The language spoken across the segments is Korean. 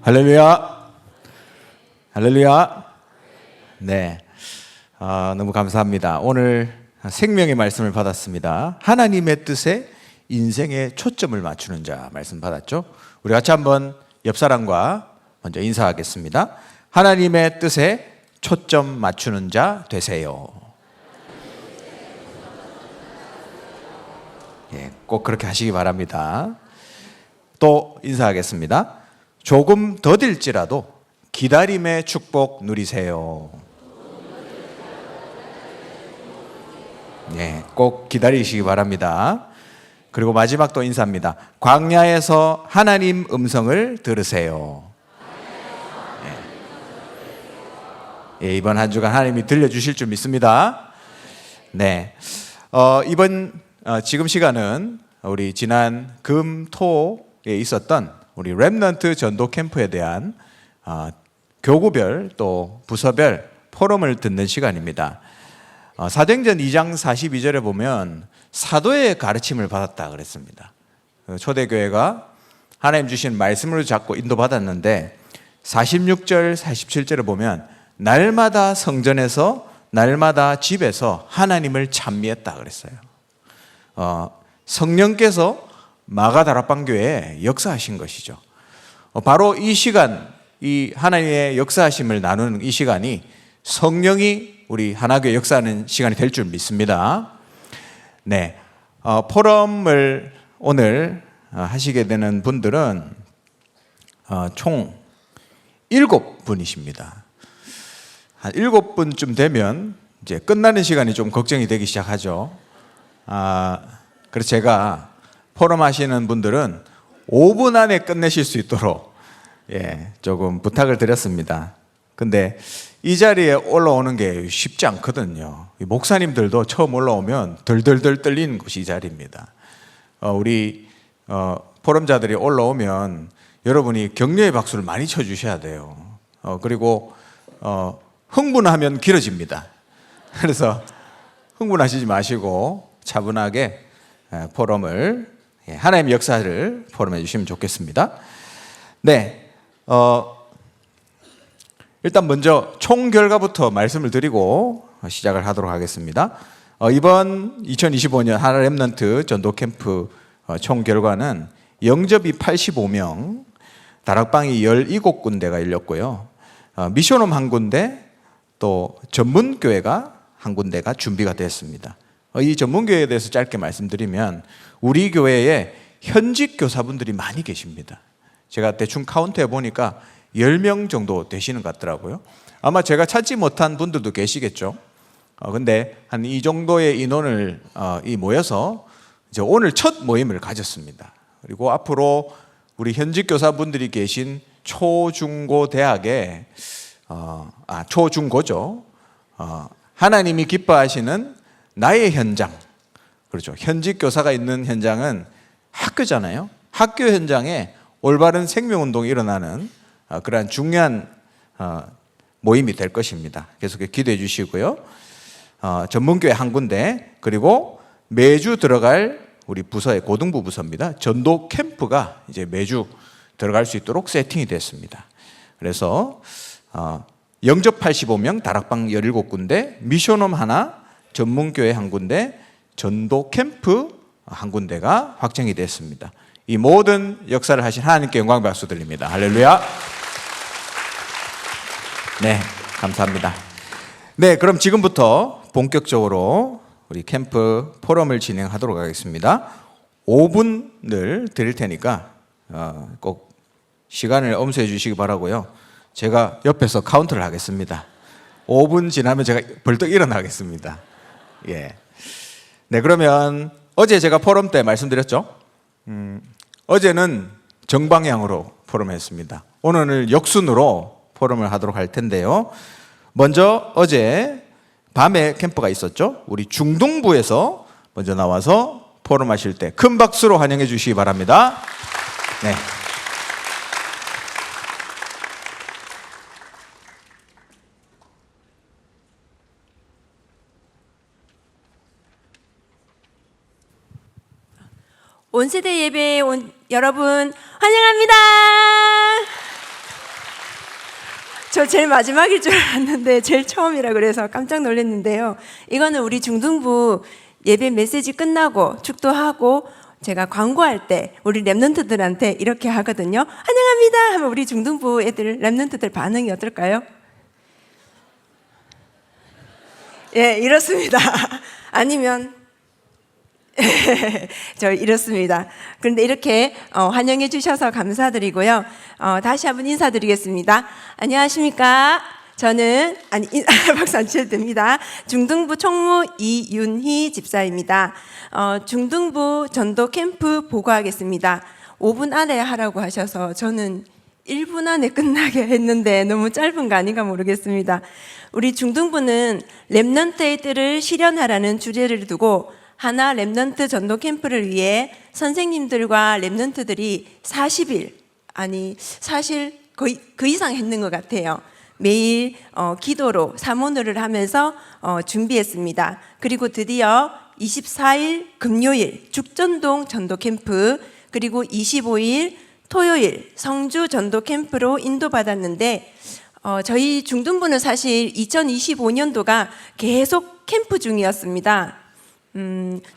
할렐루야. 할렐루야. 네. 너무 감사합니다. 오늘 생명의 말씀을 받았습니다. 하나님의 뜻에 인생의 초점을 맞추는 자 말씀 받았죠? 우리 같이 한번 옆 사람과 먼저 인사하겠습니다. 하나님의 뜻에 초점 맞추는 자 되세요. 예, 꼭 그렇게 하시기 바랍니다. 또 인사하겠습니다. 조금 더딜지라도 기다림의 축복 누리세요. 네, 꼭 기다리시기 바랍니다. 그리고 마지막 또 인사합니다. 광야에서 하나님 음성을 들으세요. 예, 이번 한 주간 하나님이 들려주실 줄 믿습니다. 네, 지금 시간은 우리 지난 금, 토에 있었던 우리 렘넌트 전도 캠프에 대한 교구별 또 부서별 포럼을 듣는 시간입니다. 사도행전 2장 42절에 보면 사도의 가르침을 받았다 그랬습니다. 초대교회가 하나님 주신 말씀을 잡고 인도받았는데 46절 47절에 보면 날마다 성전에서 날마다 집에서 하나님을 찬미했다 그랬어요. 성령께서 마가다락방교회에 역사하신 것이죠. 바로 이 시간, 이 하나님의 역사하심을 나누는 이 시간이 성령이 우리 하나교회 역사하는 시간이 될 줄 믿습니다. 네, 포럼을 오늘 하시게 되는 분들은 총 7분이십니다. 한 7분쯤 되면 이제 끝나는 시간이 좀 걱정이 되기 시작하죠. 그래서 제가 포럼 하시는 분들은 5분 안에 끝내실 수 있도록 조금 부탁을 드렸습니다. 근데 이 자리에 올라오는 게 쉽지 않거든요. 목사님들도 처음 올라오면 덜덜덜 떨리는 곳이 이 자리입니다. 우리 포럼자들이 올라오면 여러분이 격려의 박수를 많이 쳐주셔야 돼요. 그리고 흥분하면 길어집니다. 그래서 흥분하시지 마시고 차분하게 포럼을 하나님의 역사를 포럼해 주시면 좋겠습니다. 네, 일단 먼저 총 결과부터 말씀을 드리고 시작을 하도록 하겠습니다. 이번 2025년 하나 렘넌트 전도 캠프 총 결과는 영접이 85명, 다락방이 17군데가 열렸고요. 미션홈 한 군데, 또 전문교회가 한 군데가 준비가 됐습니다. 이 전문교회에 대해서 짧게 말씀드리면 우리 교회에 현직 교사분들이 많이 계십니다. 제가 대충 카운트해 보니까 10명 정도 되시는 것 같더라고요. 아마 제가 찾지 못한 분들도 계시겠죠. 근데 한 이 정도의 인원을 모여서 이제 오늘 첫 모임을 가졌습니다. 그리고 앞으로 우리 현직 교사분들이 계신 초중고 대학에 초중고죠. 하나님이 기뻐하시는 나의 현장, 그렇죠. 현직 교사가 있는 현장은 학교잖아요. 학교 현장에 올바른 생명운동이 일어나는 그러한 중요한 모임이 될 것입니다. 계속 기도해 주시고요. 전문교회 한 군데, 그리고 매주 들어갈 우리 부서의 고등부 부서입니다. 전도 캠프가 이제 매주 들어갈 수 있도록 세팅이 됐습니다. 그래서 영접 85명, 다락방 17군데, 미션홈 하나, 전문교회 한 군데, 전도 캠프 한 군데가 확정이 됐습니다. 이 모든 역사를 하신 하나님께 영광 박수 드립니다. 할렐루야. 네, 감사합니다. 네, 그럼 지금부터 본격적으로 우리 캠프 포럼을 진행하도록 하겠습니다. 5분을 드릴 테니까 꼭 시간을 엄수해 주시기 바라고요. 제가 옆에서 카운트를 하겠습니다. 5분 지나면 제가 벌떡 일어나겠습니다. 예. 네, 그러면 어제 제가 포럼 때 말씀드렸죠. 어제는 정방향으로 포럼했습니다. 오늘은 역순으로 포럼을 하도록 할 텐데요. 먼저 어제 밤에 캠프가 있었죠. 우리 중동부에서 먼저 나와서 포럼하실 때 큰 박수로 환영해 주시기 바랍니다. 네. 온세대 예배에 온 여러분 환영합니다. 저 제일 마지막일 줄 알았는데 제일 처음이라 그래서 깜짝 놀랐는데요. 이거는 우리 중등부 예배 메시지 끝나고 축도하고 제가 광고할 때 우리 랩런트들한테 이렇게 하거든요. 환영합니다 하면 우리 중등부 애들 랩런트들 반응이 어떨까요? 예, 이렇습니다. 아니면 저 이렇습니다. 그런데 이렇게 환영해 주셔서 감사드리고요. 다시 한번 인사드리겠습니다. 안녕하십니까? 저는 박수 안 치셔도 됩니다. 중등부 총무 이윤희 집사입니다. 중등부 전도 캠프 보고하겠습니다. 5분 안에 하라고 하셔서 저는 1분 안에 끝나게 했는데 너무 짧은 거 아닌가 모르겠습니다. 우리 중등부는 랩넌트 애들을 실현하라는 주제를 두고 하나 랩넌트 전도 캠프를 위해 선생님들과 랩넌트들이 40일, 아니 사실 거의 그 이상 했는 것 같아요. 매일 기도로 사모늘을 하면서 준비했습니다. 그리고 드디어 24일 금요일 죽전동 전도 캠프, 그리고 25일 토요일 성주 전도 캠프로 인도받았는데 저희 중등부는 사실 2025년도가 계속 캠프 중이었습니다.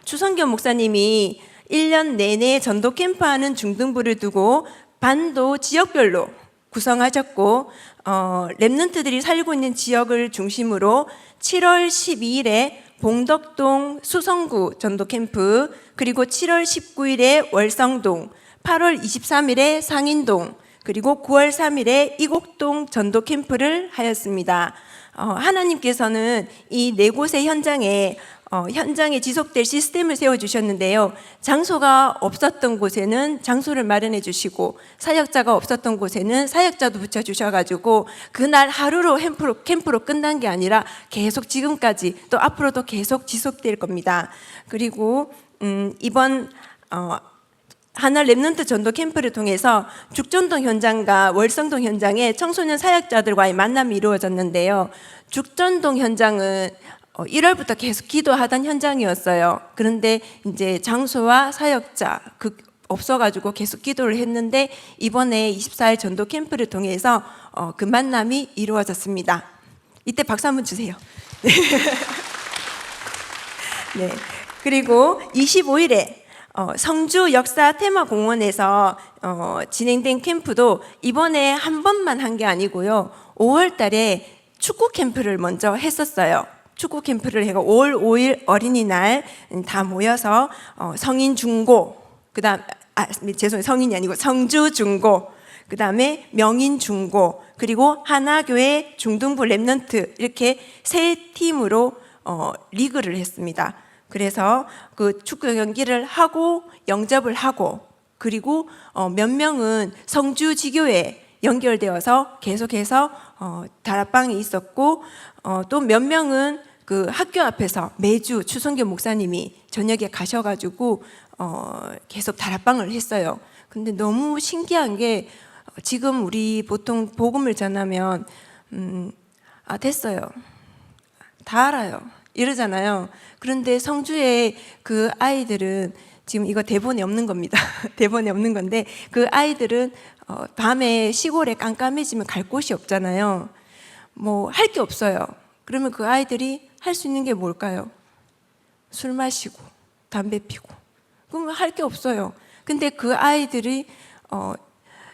추성겸 목사님이 1년 내내 전도 캠프하는 중등부를 두고 반도 지역별로 구성하셨고 랩런트들이 살고 있는 지역을 중심으로 7월 12일에 봉덕동 수성구 전도 캠프, 그리고 7월 19일에 월성동, 8월 23일에 상인동, 그리고 9월 3일에 이곡동 전도 캠프를 하였습니다. 하나님께서는 이 네 곳의 현장에 지속될 시스템을 세워주셨는데요. 장소가 없었던 곳에는 장소를 마련해 주시고, 사역자가 없었던 곳에는 사역자도 붙여주셔가지고 그날 하루로 캠프로 끝난 게 아니라 계속 지금까지 또 앞으로도 계속 지속될 겁니다. 그리고 이번 하나 랩넌트 전도 캠프를 통해서 죽전동 현장과 월성동 현장에 청소년 사역자들과의 만남이 이루어졌는데요. 죽전동 현장은 1월부터 계속 기도하던 현장이었어요. 그런데 이제 장소와 사역자 없어가지고 계속 기도를 했는데 이번에 24일 전도 캠프를 통해서 그 만남이 이루어졌습니다. 이때 박수 한번 주세요. 네. 그리고 25일에 성주 역사 테마공원에서 진행된 캠프도 이번에 한 번만 한 게 아니고요. 5월 달에 축구 캠프를 먼저 했었어요. 축구 캠프를 해가 5월 5일 어린이날 다 모여서 성인 중고, 죄송해요, 성인이 아니고 성주 중고, 그 다음에 명인 중고, 그리고 하나교회 중등부 랩넌트, 이렇게 세 팀으로 리그를 했습니다. 그래서 그 축구 경기를 하고 영접을 하고, 그리고 몇 명은 성주 지교에 연결되어서 계속해서 다락방에 있었고, 또 몇 명은 그 학교 앞에서 매주 추성겸 목사님이 저녁에 가셔가지고 계속 다락방을 했어요. 근데 너무 신기한 게 지금 우리 보통 복음을 전하면 됐어요, 다 알아요 이러잖아요. 그런데 성주의 그 아이들은 지금 이거 대본에 없는 겁니다. 대본에 없는 건데 그 아이들은 밤에 시골에 깜깜해지면 갈 곳이 없잖아요. 뭐 할 게 없어요. 그러면 그 아이들이 할 수 있는 게 뭘까요? 술 마시고 담배 피고. 그러면 할 게 없어요. 근데 그 아이들이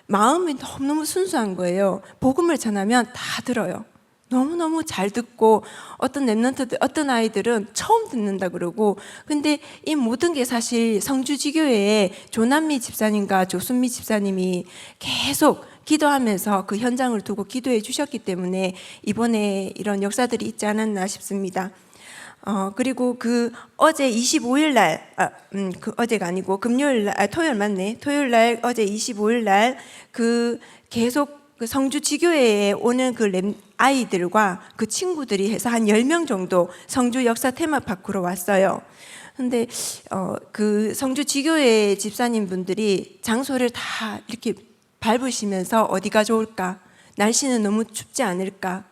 마음이 너무너무 순수한 거예요. 복음을 전하면 다 들어요. 너무너무 잘 듣고, 어떤 랩런트들, 어떤 아이들은 처음 듣는다 그러고. 근데 이 모든 게 사실 성주지교회의 조남미 집사님과 조순미 집사님이 계속 기도하면서 그 현장을 두고 기도해 주셨기 때문에 이번에 이런 역사들이 있지 않았나 싶습니다. 그리고 그 어제 25일 날, 어제가 아니고 금요일 날, 토요일 맞네. 토요일 날, 어제 25일 날 그 계속 그 성주 지교회에 오는 그 아이들과 그 친구들이 해서 한 10명 정도 성주 역사 테마파크로 왔어요. 근데 그 성주 지교회 집사님 분들이 장소를 다 이렇게 밟으시면서 어디가 좋을까? 날씨는 너무 춥지 않을까?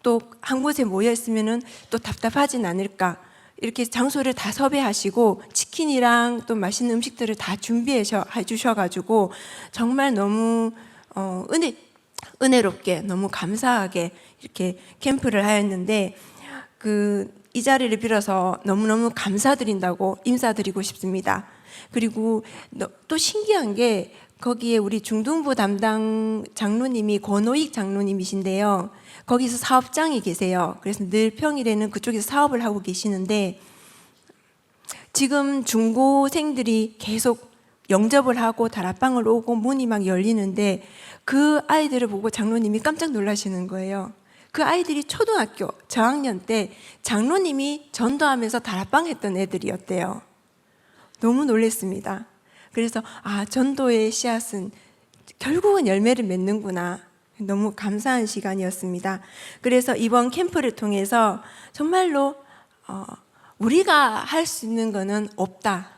또 한 곳에 모여 있으면은 또 답답하진 않을까? 이렇게 장소를 다 섭외하시고 치킨이랑 또 맛있는 음식들을 다 준비해 주셔가지고 정말 너무 은혜롭게 너무 감사하게 이렇게 캠프를 하였는데 이 자리를 빌어서 너무너무 감사드린다고 인사드리고 싶습니다. 그리고 또 신기한 게 거기에 우리 중등부 담당 장로님이 권오익 장로님이신데요. 거기서 사업장이 계세요. 그래서 늘 평일에는 그쪽에서 사업을 하고 계시는데 지금 중고생들이 계속 영접을 하고 다락방을 오고 문이 막 열리는데 그 아이들을 보고 장로님이 깜짝 놀라시는 거예요. 그 아이들이 초등학교 저학년 때 장로님이 전도하면서 다락방 했던 애들이었대요. 너무 놀랐습니다. 그래서 전도의 씨앗은 결국은 열매를 맺는구나. 너무 감사한 시간이었습니다. 그래서 이번 캠프를 통해서 정말로 우리가 할 수 있는 거는 없다.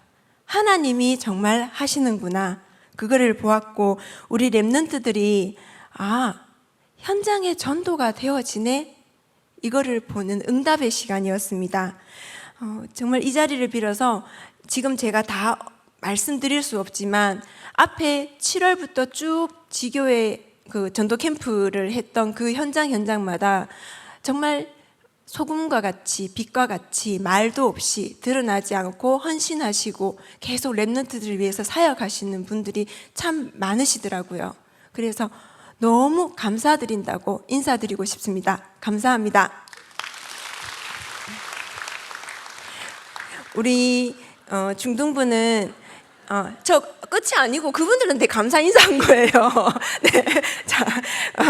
하나님이 정말 하시는구나. 그거를 보았고 우리 렘넌트들이 현장에 전도가 되어지네. 이거를 보는 응답의 시간이었습니다. 정말 이 자리를 빌어서 지금 제가 다 말씀드릴 수 없지만 앞에 7월부터 쭉 지교회 그 전도 캠프를 했던 그 현장마다 정말 소금과 같이 빛과 같이 말도 없이 드러나지 않고 헌신하시고 계속 렘넌트들을 위해서 사역하시는 분들이 참 많으시더라고요. 그래서 너무 감사드린다고 인사드리고 싶습니다. 감사합니다. 우리 중등부는 저 끝이 아니고 그분들은 되게 감사 인사한 거예요. 네. 자,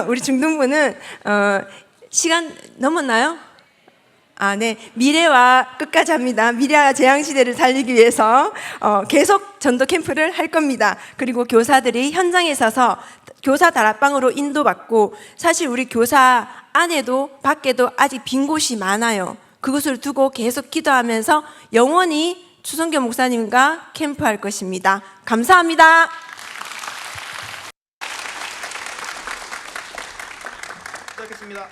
우리 중등부는 시간 넘었나요? 네. 미래와 끝까지 합니다. 미래와 재앙시대를 살리기 위해서 계속 전도 캠프를 할 겁니다. 그리고 교사들이 현장에 서서 교사 다락방으로 인도받고 사실 우리 교사 안에도 밖에도 아직 빈 곳이 많아요. 그것을 두고 계속 기도하면서 영원히 추성교 목사님과 캠프할 것입니다. 감사합니다. 시작했습니다.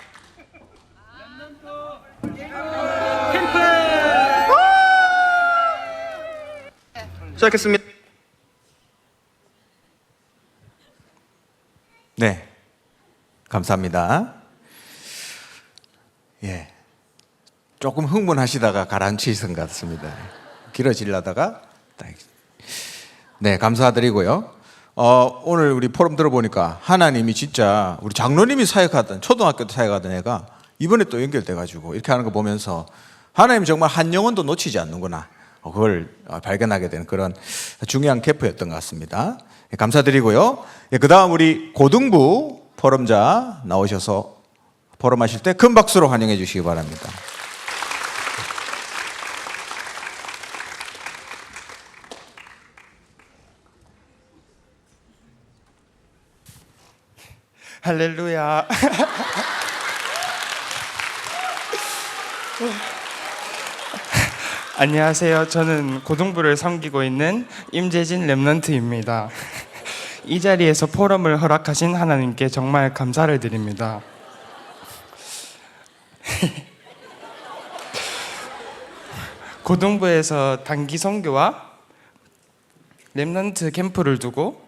시작했습니다. 네, 감사합니다. 예, 조금 흥분하시다가 가라앉히신 것 같습니다. 길어지려다가 네, 감사드리고요. 오늘 우리 포럼 들어보니까 하나님이 진짜 우리 장로님이 사역하던 초등학교 때 사역하던 애가 이번에 또 연결돼가지고 이렇게 하는 거 보면서 하나님 정말 한 영혼도 놓치지 않는구나. 그걸 발견하게 되는 그런 중요한 캠프였던 것 같습니다. 감사드리고요. 그 다음 우리 고등부 포럼자 나오셔서 포럼하실 때 큰 박수로 환영해 주시기 바랍니다. 할렐루야. 안녕하세요. 저는 고등부를 섬기고 있는 임재진 렘넌트입니다. 이 자리에서 포럼을 허락하신 하나님께 정말 감사를 드립니다. 고등부에서 단기 선교와 렘넌트 캠프를 두고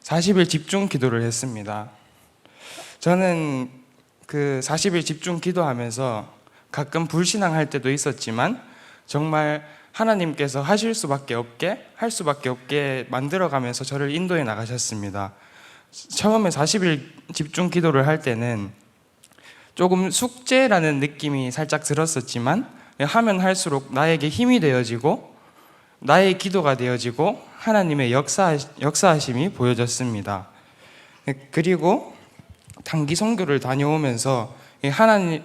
40일 집중 기도를 했습니다. 저는 그 40일 집중 기도하면서 가끔 불신앙할 때도 있었지만 정말 하나님께서 하실 수밖에 없게 할 수밖에 없게 만들어가면서 저를 인도해 나가셨습니다. 처음에 40일 집중 기도를 할 때는 조금 숙제라는 느낌이 살짝 들었었지만 하면 할수록 나에게 힘이 되어지고 나의 기도가 되어지고 하나님의 역사하심이 보여졌습니다. 그리고 단기 선교를 다녀오면서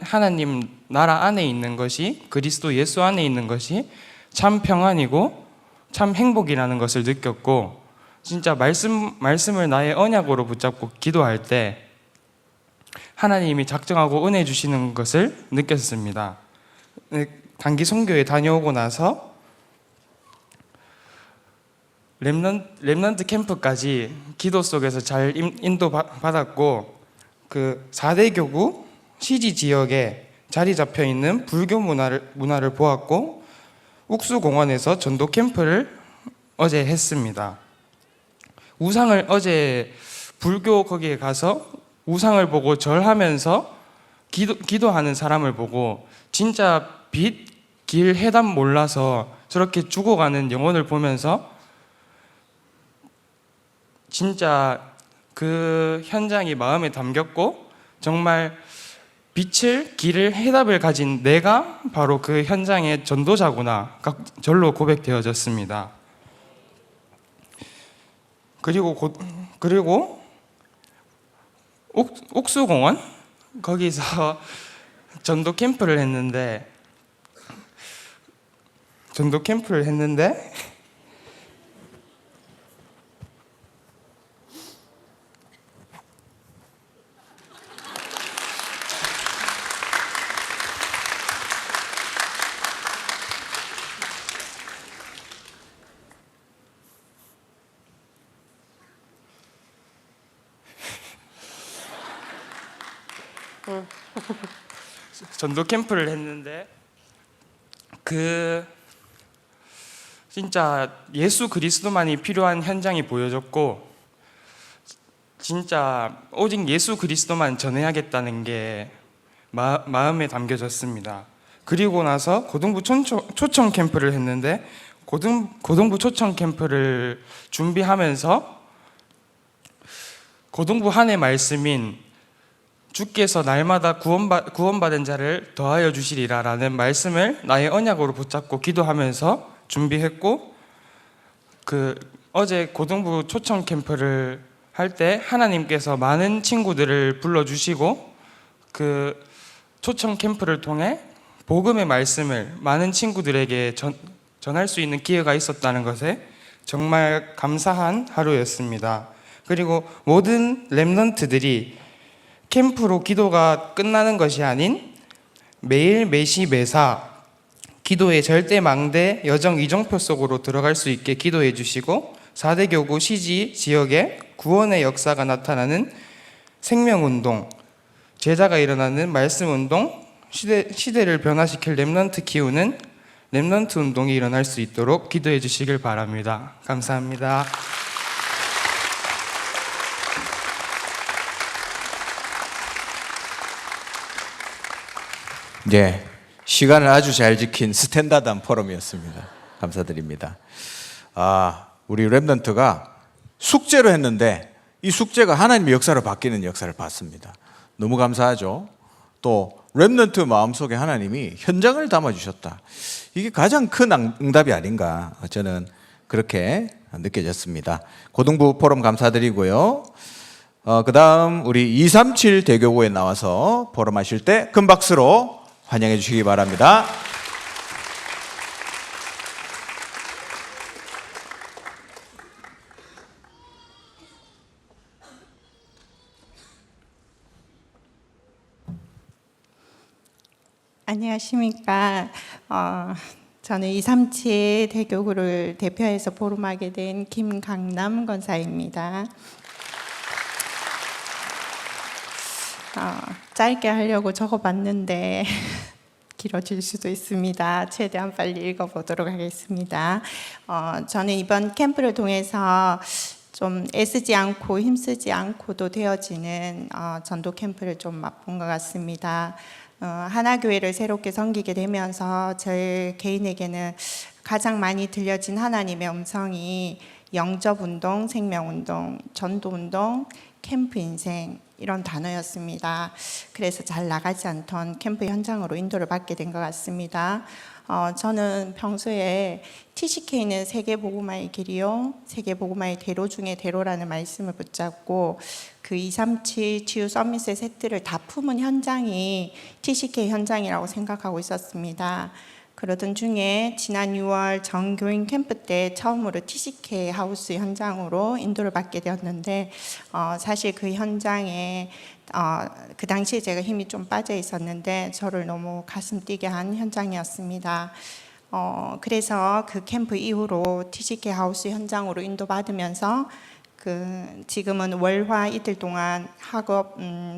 하나님 나라 안에 있는 것이 그리스도 예수 안에 있는 것이 참 평안이고 참 행복이라는 것을 느꼈고 진짜 말씀을 나의 언약으로 붙잡고 기도할 때 하나님이 작정하고 은혜 주시는 것을 느꼈습니다. 단기 선교에 다녀오고 나서 렘넌트 캠프까지 기도 속에서 잘 인도받았고 그 4대 교구 시지 지역에 자리 잡혀 있는 불교 문화를 보았고 욱수공원에서 전도 캠프를 어제 했습니다. 우상을 어제 불교 거기에 가서 우상을 보고 절하면서 기도하는 사람을 보고 진짜 빛, 길, 해답 몰라서 저렇게 죽어가는 영혼을 보면서 진짜 그 현장이 마음에 담겼고 정말 빛을, 길을, 해답을 가진 내가 바로 그 현장의 전도자구나 절로 고백되어졌습니다. 그리고 옥수공원 거기서 전도 캠프를 했는데 그 진짜 예수 그리스도만이 필요한 현장이 보여졌고 진짜 오직 예수 그리스도만 전해야겠다는 게 마음에 담겨졌습니다. 그리고 나서 고등부 초청 캠프를 했는데 고등부 초청 캠프를 준비하면서 고등부 한 해 말씀인 주께서 날마다 구원받은 자를 더하여 주시리라라는 말씀을 나의 언약으로 붙잡고 기도하면서 준비했고 어제 고등부 초청 캠프를 할 때 하나님께서 많은 친구들을 불러주시고 그 초청 캠프를 통해 복음의 말씀을 많은 친구들에게 전할 수 있는 기회가 있었다는 것에 정말 감사한 하루였습니다. 그리고 모든 렘넌트들이 캠프로 기도가 끝나는 것이 아닌 매일 매시 매사 기도의 절대망대 여정 이정표 속으로 들어갈 수 있게 기도해 주시고 4대 교구 시지 지역에 구원의 역사가 나타나는 생명운동, 제자가 일어나는 말씀운동, 시대를 변화시킬 렘넌트 키우는 렘넌트 운동이 일어날 수 있도록 기도해 주시길 바랍니다. 감사합니다. 네, 시간을 아주 잘 지킨 스탠다드한 포럼이었습니다. 감사드립니다. 우리 렘넌트가 숙제로 했는데 이 숙제가 하나님의 역사로 바뀌는 역사를 봤습니다. 너무 감사하죠. 또 렘넌트 마음속에 하나님이 현장을 담아주셨다. 이게 가장 큰 응답이 아닌가 저는 그렇게 느껴졌습니다. 고등부 포럼 감사드리고요. 그 다음 우리 237 대교구에 나와서 포럼하실 때 큰 박수로 환영해 주시기 바랍니다. 안녕하십니까. 저는 237 대교구를 대표해서 포럼하게 된 김강남 권사입니다. 짧게 하려고 적어봤는데 길어질 수도 있습니다. 최대한 빨리 읽어보도록 하겠습니다. 저는 이번 캠프를 통해서 좀 애쓰지 않고 힘쓰지 않고도 되어지는 전도 캠프를 좀 맛본 것 같습니다. 하나교회를 새롭게 섬기게 되면서 저희 개인에게는 가장 많이 들려진 하나님의 음성이 영접운동, 생명운동, 전도운동, 캠프 인생 이런 단어였습니다. 그래서 잘 나가지 않던 캠프 현장으로 인도를 받게 된 것 같습니다. 저는 평소에 TCK는 세계복음화의 길이요, 세계복음화의 대로 중에 대로라는 말씀을 붙잡고 그 237 치유 서밋의 세트를 다 품은 현장이 TCK 현장이라고 생각하고 있었습니다. 그러던 중에 지난 6월 정교인 캠프 때 처음으로 TCK 하우스 현장으로 인도를 받게 되었는데 사실 그 현장에 그 당시에 제가 힘이 좀 빠져 있었는데 저를 너무 가슴 뛰게 한 현장이었습니다. 그래서 그 캠프 이후로 TCK 하우스 현장으로 인도받으면서 지금은 월화 이틀 동안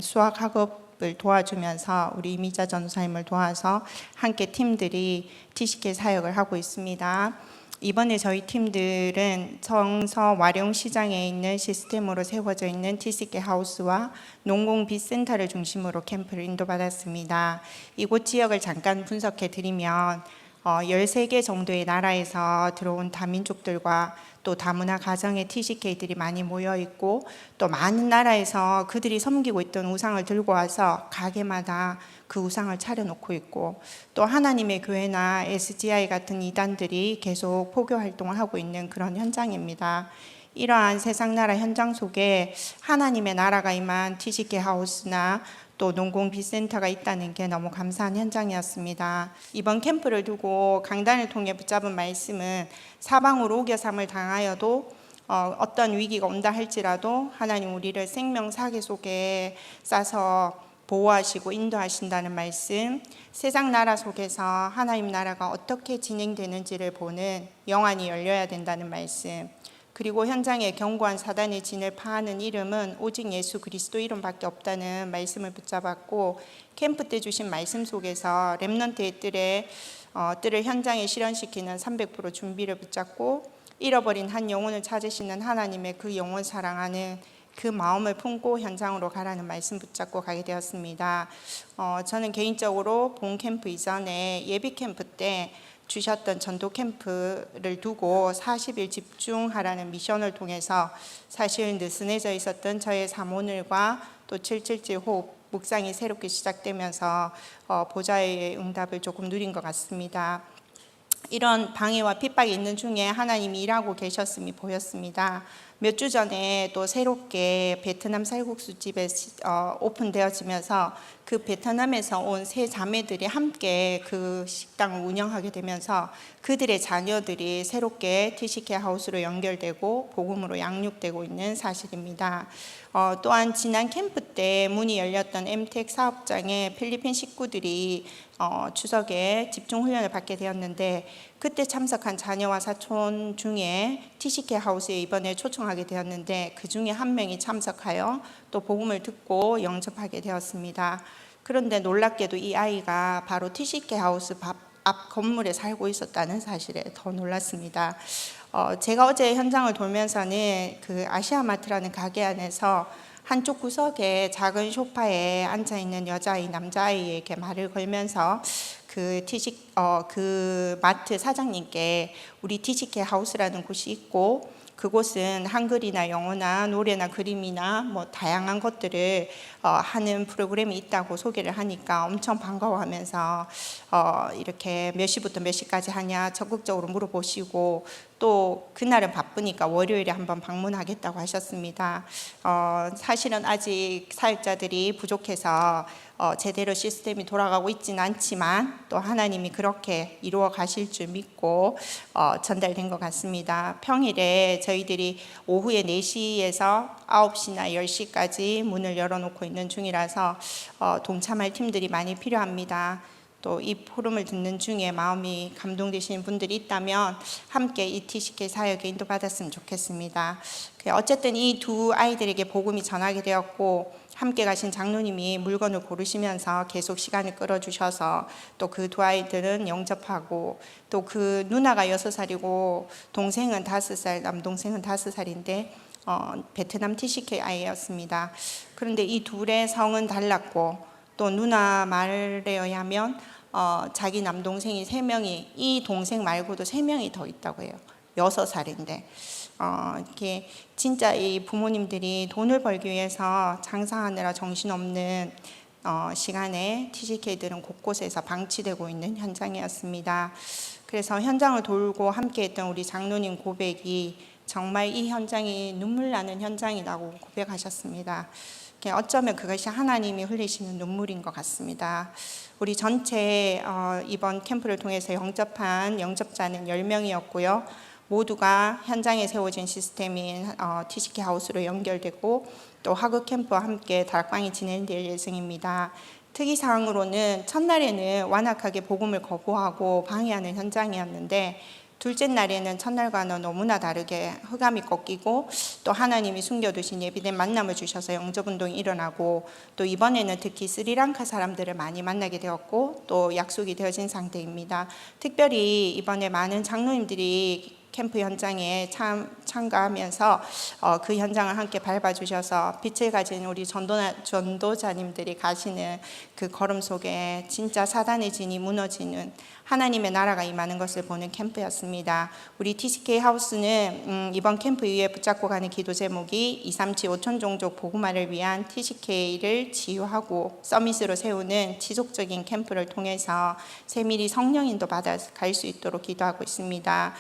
수학 학업을 도와주면서 우리 이미자 전도사님을 도와서 함께 팀들이 TCK 사역을 하고 있습니다. 이번에 저희 팀들은 성서 와룡시장에 있는 시스템으로 세워져 있는 TCK 하우스와 농공빛센터를 중심으로 캠프를 인도받았습니다. 이곳 지역을 잠깐 분석해 드리면 13개 정도의 나라에서 들어온 다민족들과 또 다문화 가정의 TCK들이 많이 모여 있고, 또 많은 나라에서 그들이 섬기고 있던 우상을 들고 와서 가게마다 그 우상을 차려놓고 있고, 또 하나님의 교회나 SGI 같은 이단들이 계속 포교 활동을 하고 있는 그런 현장입니다. 이러한 세상 나라 현장 속에 하나님의 나라가 임한 TCK 하우스나 또 농공빛센터가 있다는 게 너무 감사한 현장이었습니다. 이번 캠프를 두고 강단을 통해 붙잡은 말씀은 사방으로 우겨삼을 당하여도 어떤 위기가 온다 할지라도 하나님 우리를 생명 사계 속에 싸서 보호하시고 인도하신다는 말씀, 세상 나라 속에서 하나님 나라가 어떻게 진행되는지를 보는 영안이 열려야 된다는 말씀, 그리고 현장에 견고한 사단의 진을 파하는 이름은 오직 예수 그리스도 이름밖에 없다는 말씀을 붙잡았고, 캠프 때 주신 말씀 속에서 렘넌트의 뜰을 현장에 실현시키는 300% 준비를 붙잡고, 잃어버린 한 영혼을 찾으시는 하나님의 그 영혼 사랑하는 그 마음을 품고 현장으로 가라는 말씀 붙잡고 가게 되었습니다. 저는 개인적으로 본 캠프 이전에 예비 캠프 때 주셨던 전도 캠프를 두고 40일 집중하라는 미션을 통해서 사실 느슨해져 있었던 저의 사모늘과 또 777 호흡 묵상이 새롭게 시작되면서 보좌의 응답을 조금 누린 것 같습니다. 이런 방해와 핍박이 있는 중에 하나님이 일하고 계셨음이 보였습니다. 몇 주 전에 또 새롭게 베트남 쌀국수 집에 오픈되어지면서 그 베트남에서 온 세 자매들이 함께 그 식당을 운영하게 되면서 그들의 자녀들이 새롭게 TCK 하우스로 연결되고 복음으로 양육되고 있는 사실입니다. 또한 지난 캠프 때 문이 열렸던 MTEC 사업장에 필리핀 식구들이 추석에 집중훈련을 받게 되었는데, 그때 참석한 자녀와 사촌 중에 TCK 하우스에 이번에 초청하게 되었는데 그 중에 한 명이 참석하여 또 복음을 듣고 영접하게 되었습니다. 그런데 놀랍게도 이 아이가 바로 TCK 하우스 앞 건물에 살고 있었다는 사실에 더 놀랐습니다. 제가 어제 현장을 돌면서는 그 아시아마트라는 가게 안에서 한쪽 구석에 작은 소파에 앉아있는 여자아이, 남자아이에게 말을 걸면서 그 마트 사장님께 우리 TCK 하우스라는 곳이 있고, 그곳은 한글이나 영어나 노래나 그림이나 뭐 다양한 것들을 하는 프로그램이 있다고 소개를 하니까 엄청 반가워하면서 이렇게 몇 시부터 몇 시까지 하냐 적극적으로 물어보시고, 또 그날은 바쁘니까 월요일에 한번 방문하겠다고 하셨습니다. 사실은 아직 사역자들이 부족해서 제대로 시스템이 돌아가고 있지는 않지만 또 하나님이 그렇게 이루어 가실 줄 믿고 전달된 것 같습니다. 평일에 저희들이 오후에 4시에서 9시나 10시까지 문을 열어놓고 있는 중이라서 동참할 팀들이 많이 필요합니다. 또 이 포럼을 듣는 중에 마음이 감동되시는 분들이 있다면 함께 이 TCK 사역에 인도받았으면 좋겠습니다. 어쨌든 이 두 아이들에게 복음이 전하게 되었고, 함께 가신 장로님이 물건을 고르시면서 계속 시간을 끌어주셔서 또 그 두 아이들은 영접하고, 또 그 누나가 6살이고 동생은 5살, 남동생은 5살인데 베트남 TCK 아이였습니다. 그런데 이 둘의 성은 달랐고, 또 누나 말에 의하면 자기 남동생이 3명이, 이 동생 말고도 3명이 더 있다고 해요. 6살인데 이렇게 진짜 이 부모님들이 돈을 벌기 위해서 장사하느라 정신없는 시간에 TCK들은 곳곳에서 방치되고 있는 현장이었습니다. 그래서 현장을 돌고 함께했던 우리 장로님 고백이 정말 이 현장이 눈물 나는 현장이라고 고백하셨습니다. 어쩌면 그것이 하나님이 흘리시는 눈물인 것 같습니다. 우리 전체 이번 캠프를 통해서 영접한 영접자는 10명이었고요. 모두가 현장에 세워진 시스템인 TCK 하우스로 연결되고 또 하급 캠프와 함께 다락방이 진행될 예정입니다. 특이사항으로는 첫날에는 완악하게 복음을 거부하고 방해하는 현장이었는데, 둘째 날에는 첫날과는 너무나 다르게 흑암이 꺾이고 또 하나님이 숨겨두신 예비된 만남을 주셔서 영접운동이 일어나고 또 이번에는 특히 스리랑카 사람들을 많이 만나게 되었고 또 약속이 되어진 상태입니다. 특별히 이번에 많은 장로님들이 캠프 현장에 참가하면서 그 현장을 함께 밟아주셔서 빛을 가진 우리 전도자님들이 가시는 그 걸음 속에 진짜 사단의 진이 무너지는 하나님의 나라가 임하는 것을 보는 캠프였습니다. 우리 TCK 하우스는 이번 캠프 이후에 붙잡고 가는 기도 제목이 237 5천 종족 복음화를 위한 TCK를 지유하고 서밋으로 세우는 지속적인 캠프를 통해서 세밀히 성령인도 받아 갈 수 있도록 기도하고 있습니다.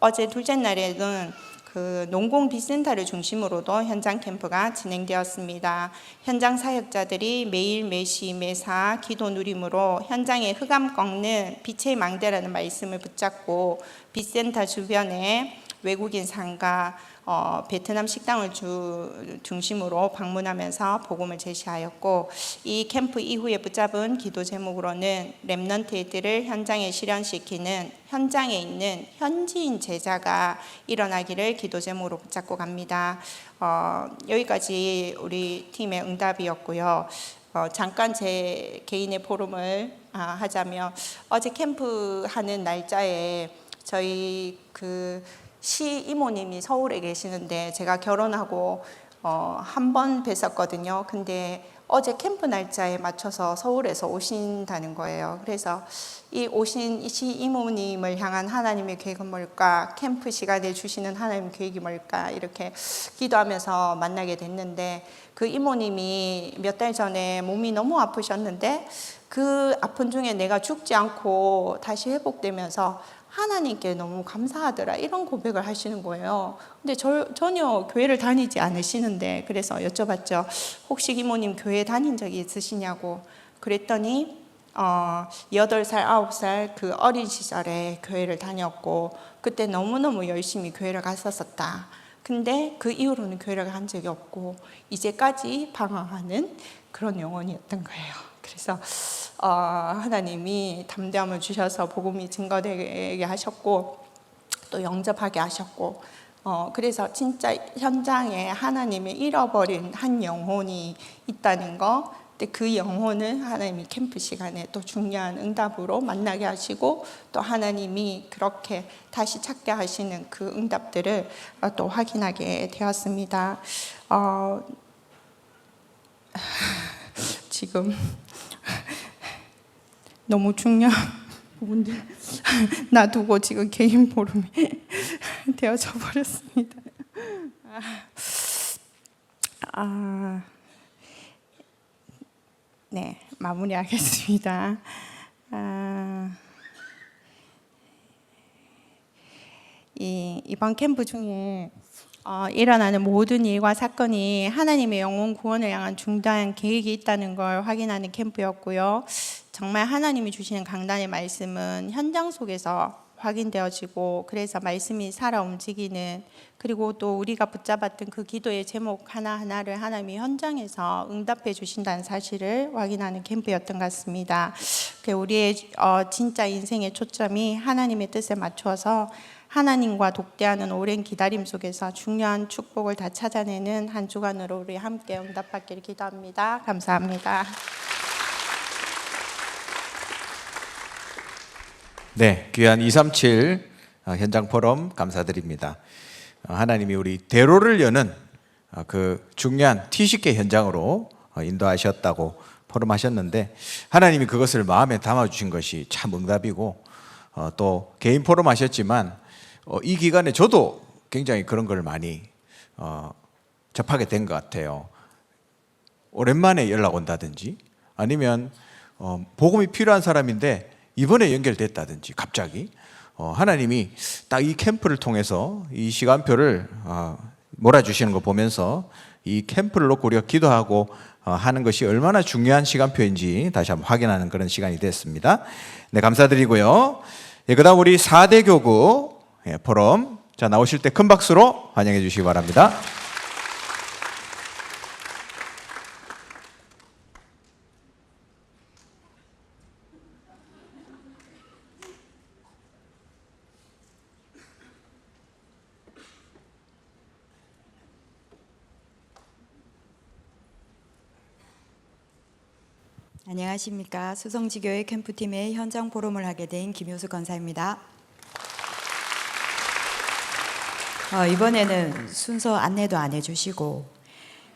어제 둘째 날에는 그 농공 빛센터를 중심으로도 현장 캠프가 진행되었습니다. 현장 사역자들이 매일 매시 매사 기도 누림으로 현장에 흑암 꺾는 빛의 망대라는 말씀을 붙잡고 빛센터 주변에 외국인 상가, 베트남 식당을 중심으로 방문하면서 복음을 제시하였고 이 캠프 이후에 붙잡은 기도 제목으로는 렘넌트들을 현장에 실현시키는 현장에 있는 현지인 제자가 일어나기를 기도 제목으로 붙잡고 갑니다. 여기까지 우리 팀의 응답이었고요. 잠깐 제 개인의 포럼을 하자면 어제 캠프 하는 날짜에 저희 그 시이모님이 서울에 계시는데 제가 결혼하고 한 번 뵀었거든요. 근데 어제 캠프 날짜에 맞춰서 서울에서 오신다는 거예요. 그래서 이 오신 시이모님을 향한 하나님의 계획은 뭘까? 캠프 시간에 주시는 하나님의 계획이 뭘까? 이렇게 기도하면서 만나게 됐는데 그 이모님이 몇 달 전에 몸이 너무 아프셨는데 그 아픈 중에 내가 죽지 않고 다시 회복되면서 하나님께 너무 감사하더라 이런 고백을 하시는 거예요. 근데 전혀 교회를 다니지 않으시는데 그래서 여쭤봤죠. 혹시 이모님 교회 다닌 적이 있으시냐고. 그랬더니 8살, 9살 그 어린 시절에 교회를 다녔고 그때 너무너무 열심히 교회를 갔었었다. 근데 그 이후로는 교회를 간 적이 없고 이제까지 방황하는 그런 영혼이었던 거예요. 그래서 하나님이 담대함을 주셔서 복음이 증거되게 하셨고 또 영접하게 하셨고 그래서 진짜 현장에 하나님의 잃어버린 한 영혼이 있다는 거. 근데 그 영혼을 하나님이 캠프 시간에 또 중요한 응답으로 만나게 하시고 또 하나님이 그렇게 다시 찾게 하시는 그 응답들을 또 확인하게 되었습니다. 지금 너무 중요한 부분들 놔두고 지금 개인 포럼이 되어져 버렸습니다. 네, 마무리하겠습니다. 이번 캠프 중에 일어나는 모든 일과 사건이 하나님의 영혼 구원을 향한 중대한 계획이 있다는 걸 확인하는 캠프였고요. 정말 하나님이 주시는 강단의 말씀은 현장 속에서 확인되어지고 그래서 말씀이 살아 움직이는 그리고 또 우리가 붙잡았던 그 기도의 제목 하나하나를 하나님이 현장에서 응답해 주신다는 사실을 확인하는 캠프였던 것 같습니다. 우리의 진짜 인생의 초점이 하나님의 뜻에 맞춰서 하나님과 독대하는 오랜 기다림 속에서 중요한 축복을 다 찾아내는 한 주간으로 우리 함께 응답받기를 기도합니다. 감사합니다. 네, 귀한 237 현장 포럼 감사드립니다. 하나님이 우리 대로를 여는 그 중요한 TCK 현장으로 인도하셨다고 포럼하셨는데 하나님이 그것을 마음에 담아주신 것이 참 응답이고 또 개인 포럼 하셨지만 이 기간에 저도 굉장히 그런 걸 많이 접하게 된 것 같아요. 오랜만에 연락 온다든지 아니면 복음이 필요한 사람인데 이번에 연결됐다든지 갑자기 하나님이 딱 이 캠프를 통해서 이 시간표를 몰아주시는 거 보면서 이 캠프를 놓고 우리가 기도하고 하는 것이 얼마나 중요한 시간표인지 다시 한번 확인하는 그런 시간이 됐습니다. 네, 감사드리고요. 예, 그 다음 우리 4대 교구 포럼 자 나오실 때 큰 박수로 환영해 주시기 바랍니다. 안녕하십니까. 수성지교회 캠프팀의 현장 포럼을 하게 된 김효수 권사입니다. 이번에는 순서 안내도 안 해주시고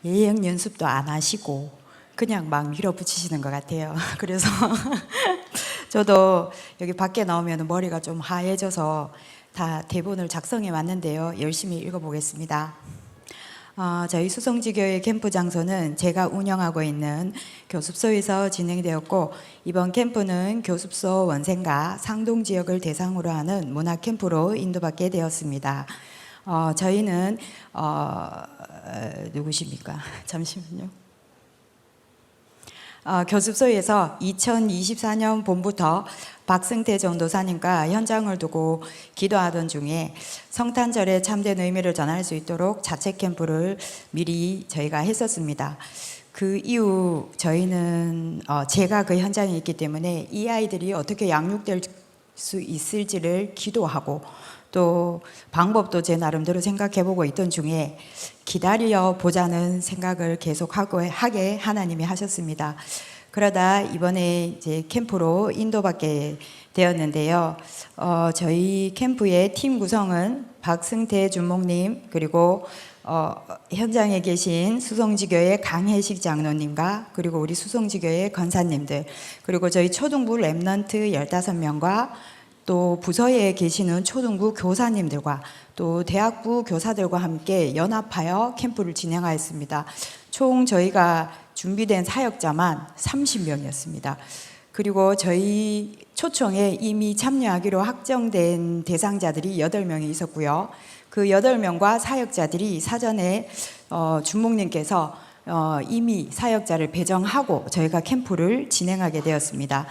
예행 연습도 안 하시고 그냥 막 밀어붙이시는 것 같아요. 그래서 저도 여기 밖에 나오면 머리가 좀 하얘져서 다 대본을 작성해 왔는데요. 열심히 읽어보겠습니다. 저희 수성지교회 캠프 장소는 제가 운영하고 있는 교습소에서 진행되었고, 이번 캠프는 교습소 원생과 상동 지역을 대상으로 하는 문화 캠프로 인도받게 되었습니다. 저희는 누구십니까? 잠시만요. 교습소에서 2024년 봄부터 박승태 전도사님과 현장을 두고 기도하던 중에 성탄절에 참된 의미를 전할 수 있도록 자체 캠프를 미리 저희가 했었습니다. 그 이후 저희는 제가 그 현장에 있기 때문에 이 아이들이 어떻게 양육될 수 있을지를 기도하고 또 방법도 제 나름대로 생각해보고 있던 중에 기다려 보자는 생각을 하게 하나님이 하셨습니다. 그러다 이번에 이제 캠프로 인도받게 되었는데요. 저희 캠프의 팀 구성은 박승태 준목님, 그리고 현장에 계신 수성지교회 강혜식 장로님과 그리고 우리 수성지교회 권사님들, 그리고 저희 초등부 랩넌트 15명과 또 부서에 계시는 초등부 교사님들과 또 대학부 교사들과 함께 연합하여 캠프를 진행하였습니다. 총 저희가 준비된 사역자만 30명이었습니다. 그리고 저희 초청에 이미 참여하기로 확정된 대상자들이 8명이 있었고요. 그 8명과 사역자들이 사전에 주목님께서 이미 사역자를 배정하고 저희가 캠프를 진행하게 되었습니다.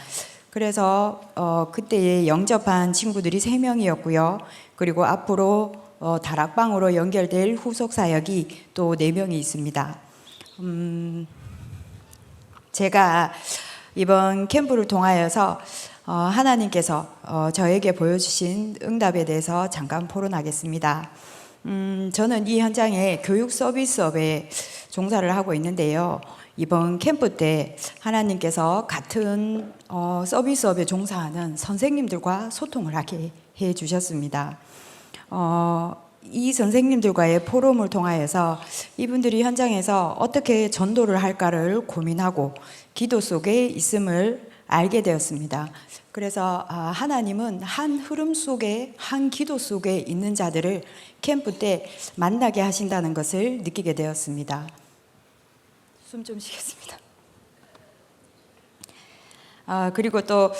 그래서 그때에 영접한 친구들이 3명이었고요. 그리고 앞으로 다락방으로 연결될 후속 사역이 또 4명이 있습니다. 제가 이번 캠프를 통하여서 하나님께서 저에게 보여주신 응답에 대해서 잠깐 포론하겠습니다. 저는 이 현장에 교육 서비스업에 종사를 하고 있는데요. 이번 캠프 때 하나님께서 같은 서비스업에 종사하는 선생님들과 소통을 하게 해 주셨습니다. 이 선생님들과의 포럼을 통하여서 이분들이 현장에서 어떻게 전도를 할까를 고민하고 기도 속에 있음을 알게 되었습니다. 그래서 하나님은 한 흐름 속에, 한 기도 속에 있는 자들을 캠프 때 만나게 하신다는 것을 느끼게 되었습니다. 숨 좀 쉬겠습니다. 그리고 또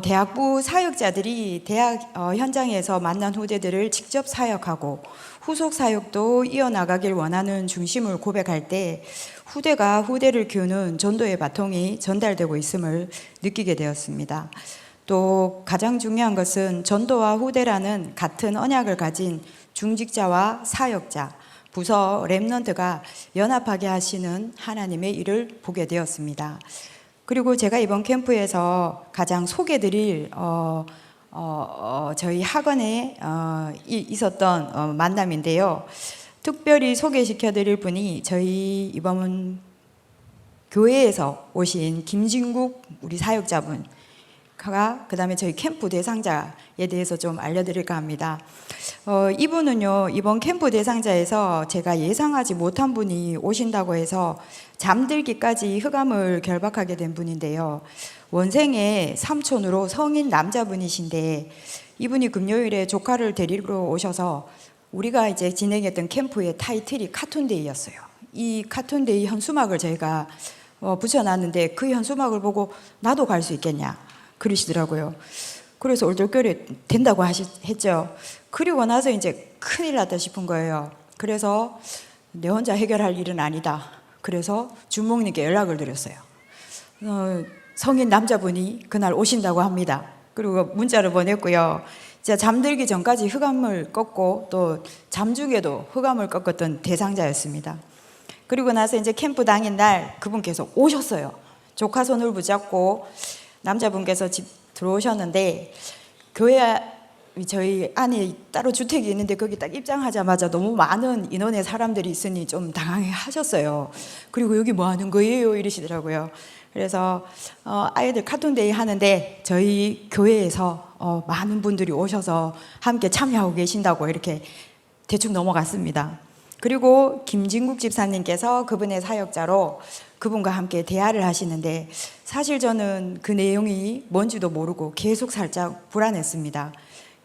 대학부 사역자들이 대학 현장에서 만난 후대들을 직접 사역하고 후속 사역도 이어나가길 원하는 중심을 고백할 때 후대가 후대를 키우는 전도의 바통이 전달되고 있음을 느끼게 되었습니다. 또 가장 중요한 것은 전도와 후대라는 같은 언약을 가진 중직자와 사역자, 부서 랩넌트가 연합하게 하시는 하나님의 일을 보게 되었습니다. 그리고 제가 이번 캠프에서 가장 소개드릴 저희 학원에 있었던 만남인데요. 특별히 소개시켜드릴 분이 저희 이번 교회에서 오신 김진국 우리 사역자분, 그다음에 저희 캠프 대상자에 대해서 좀 알려드릴까 합니다. 이분은요, 이번 캠프 대상자에서 제가 예상하지 못한 분이 오신다고 해서 잠들기까지 흑암을 결박하게 된 분인데요. 원생의 삼촌으로 성인 남자분이신데 이분이 금요일에 조카를 데리러 오셔서 우리가 이제 진행했던 캠프의 타이틀이 카툰데이였어요. 이 카툰데이 현수막을 저희가 붙여놨는데 그 현수막을 보고 나도 갈 수 있겠냐 그러시더라고요. 그래서 얼떨결에 된다고 했죠. 그리고 나서 이제 큰일 났다 싶은 거예요. 그래서 내 혼자 해결할 일은 아니다. 그래서 주목님께 연락을 드렸어요. 성인 남자분이 그날 오신다고 합니다. 그리고 문자를 보냈고요. 제가 잠들기 전까지 흑암을 꺾고 또 잠중에도 흑암을 꺾었던 대상자였습니다. 그리고 나서 이제 캠프 당일 날 그분께서 오셨어요. 조카 손을 붙잡고 남자분께서 집 들어오셨는데 교회 저희 안에 따로 주택이 있는데 거기 딱 입장하자마자 너무 많은 인원의 사람들이 있으니 좀 당황해 하셨어요. 그리고 여기 뭐 하는 거예요? 이러시더라고요. 그래서 아이들 카툰데이 하는데 저희 교회에서 많은 분들이 오셔서 함께 참여하고 계신다고 이렇게 대충 넘어갔습니다. 그리고 김진국 집사님께서 그분의 사역자로 그분과 함께 대화를 하시는데 사실 저는 그 내용이 뭔지도 모르고 계속 살짝 불안했습니다.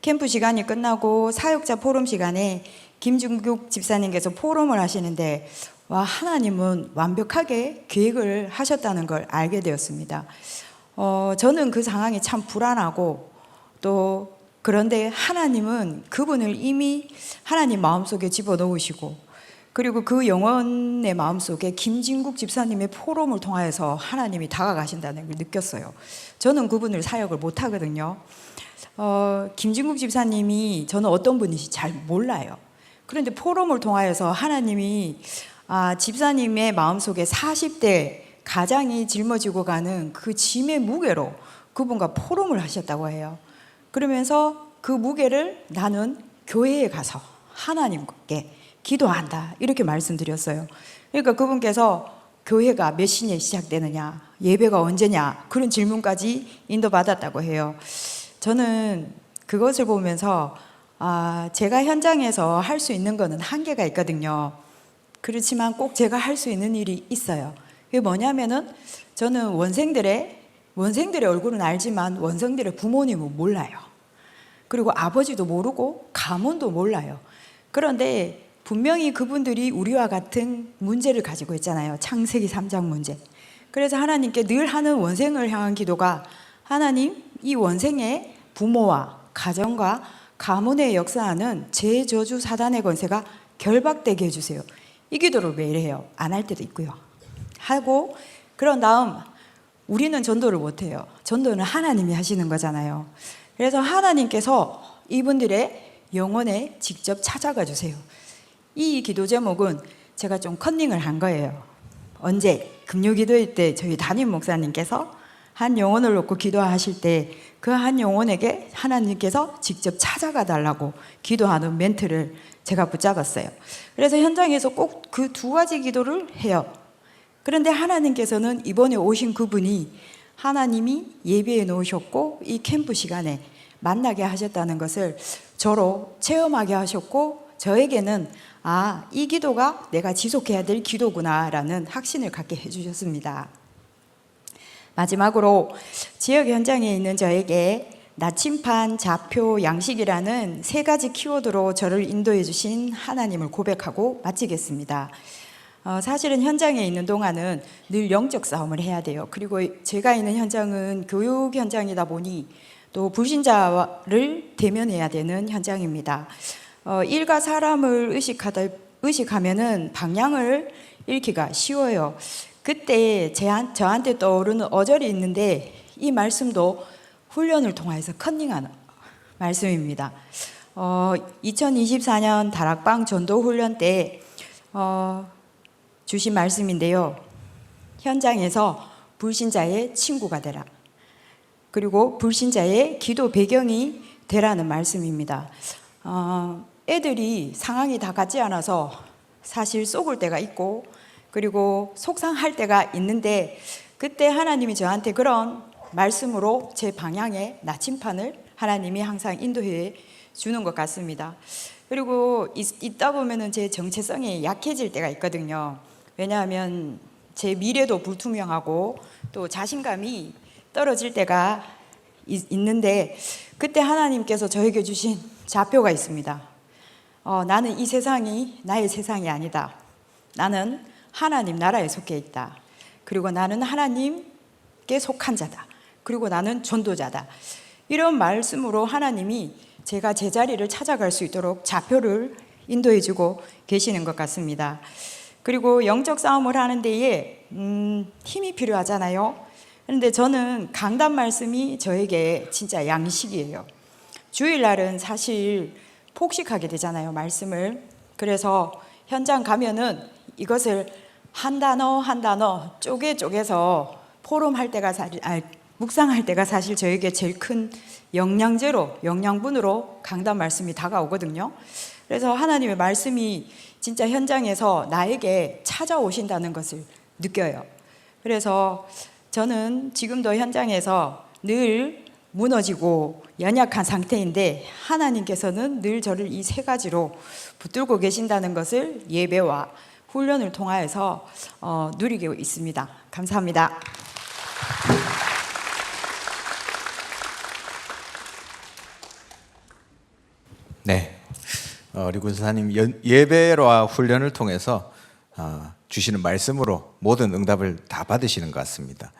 캠프 시간이 끝나고 사역자 포럼 시간에 김진국 집사님께서 포럼을 하시는데 와, 하나님은 완벽하게 계획을 하셨다는 걸 알게 되었습니다. 저는 그 상황이 참 불안하고 또 그런데 하나님은 그분을 이미 하나님 마음속에 집어넣으시고 그리고 그 영혼의 마음속에 김진국 집사님의 포럼을 통하여서 하나님이 다가가신다는 걸 느꼈어요. 저는 그분을 사역을 못하거든요. 김진국 집사님이 저는 어떤 분이신지 잘 몰라요. 그런데 포럼을 통하여서 하나님이 집사님의 마음속에 40대 가장이 짊어지고 가는 그 짐의 무게로 그분과 포럼을 하셨다고 해요. 그러면서 그 무게를 나는 교회에 가서 하나님께 기도한다 이렇게 말씀드렸어요. 그러니까 그분께서 교회가 몇 시에 시작되느냐, 예배가 언제냐 그런 질문까지 인도받았다고 해요. 저는 그것을 보면서 제가 현장에서 할 수 있는 거는 한계가 있거든요. 그렇지만 꼭 제가 할 수 있는 일이 있어요. 그게 뭐냐면은 저는 원생들의 얼굴은 알지만 원생들의 부모님은 몰라요. 그리고 아버지도 모르고 가문도 몰라요. 그런데 분명히 그분들이 우리와 같은 문제를 가지고 있잖아요. 창세기 3장 문제. 그래서 하나님께 늘 하는 원생을 향한 기도가 하나님, 이 원생의 부모와 가정과 가문에 역사하는 제저주 사단의 권세가 결박되게 해주세요. 이 기도를 매일 해요. 안 할 때도 있고요. 하고 그런 다음 우리는 전도를 못해요. 전도는 하나님이 하시는 거잖아요. 그래서 하나님께서 이분들의 영혼에 직접 찾아가 주세요. 이 기도 제목은 제가 좀 컨닝을 한 거예요. 언제? 금요기도회 때 저희 담임 목사님께서 한 영혼을 놓고 기도하실 때 그 한 영혼에게 하나님께서 직접 찾아가 달라고 기도하는 멘트를 제가 붙잡았어요. 그래서 현장에서 꼭 그 두 가지 기도를 해요. 그런데 하나님께서는 이번에 오신 그분이 하나님이 예배해 놓으셨고 이 캠프 시간에 만나게 하셨다는 것을 저로 체험하게 하셨고 저에게는 이 기도가 내가 지속해야 될 기도구나라는 확신을 갖게 해주셨습니다. 마지막으로 지역 현장에 있는 저에게 나침판, 좌표, 양식이라는 세 가지 키워드로 저를 인도해 주신 하나님을 고백하고 마치겠습니다. 사실은 현장에 있는 동안은 늘 영적 싸움을 해야 돼요. 그리고 제가 있는 현장은 교육 현장이다 보니 또 불신자를 대면해야 되는 현장입니다. 일과 사람을 의식하면은 방향을 잃기가 쉬워요. 그때 저한테 떠오르는 어절이 있는데 이 말씀도 훈련을 통해서 컨닝하는 말씀입니다. 2024년 다락방 전도 훈련 때 주신 말씀인데요. 현장에서 불신자의 친구가 되라. 그리고 불신자의 기도 배경이 되라는 말씀입니다. 애들이 상황이 다 같지 않아서 사실 속을 때가 있고 그리고 속상할 때가 있는데 그때 하나님이 저한테 그런 말씀으로 제 방향에 나침판을 하나님이 항상 인도해 주는 것 같습니다. 그리고 있다 보면은 제 정체성이 약해질 때가 있거든요. 왜냐하면 제 미래도 불투명하고 또 자신감이 떨어질 때가 있는데 그때 하나님께서 저에게 주신 좌표가 있습니다. 나는 이 세상이 나의 세상이 아니다. 나는 하나님 나라에 속해 있다. 그리고 나는 하나님께 속한 자다. 그리고 나는 전도자다. 이런 말씀으로 하나님이 제가 제 자리를 찾아갈 수 있도록 좌표를 인도해 주고 계시는 것 같습니다. 그리고 영적 싸움을 하는 데에 힘이 필요하잖아요. 그런데 저는 강단 말씀이 저에게 진짜 양식이에요. 주일날은 사실 폭식하게 되잖아요, 말씀을. 그래서 현장 가면은 이것을 한 단어 한 단어 쪼개서 포럼할 때가 묵상할 때가 사실 저에게 제일 큰 영양제로, 영양분으로 강단 말씀이 다가오거든요. 그래서 하나님의 말씀이 진짜 현장에서 나에게 찾아오신다는 것을 느껴요. 그래서 저는 지금도 현장에서 늘 무너지고 연약한 상태인데 하나님께서는 늘 저를 이 세 가지로 붙들고 계신다는 것을 예배와 훈련을 통하여서 누리고 있습니다. 감사합니다. 네, 우리 군사님 예배와 훈련을 통해서 주시는 말씀으로 모든 응답을 다 받으시는 것 같습니다.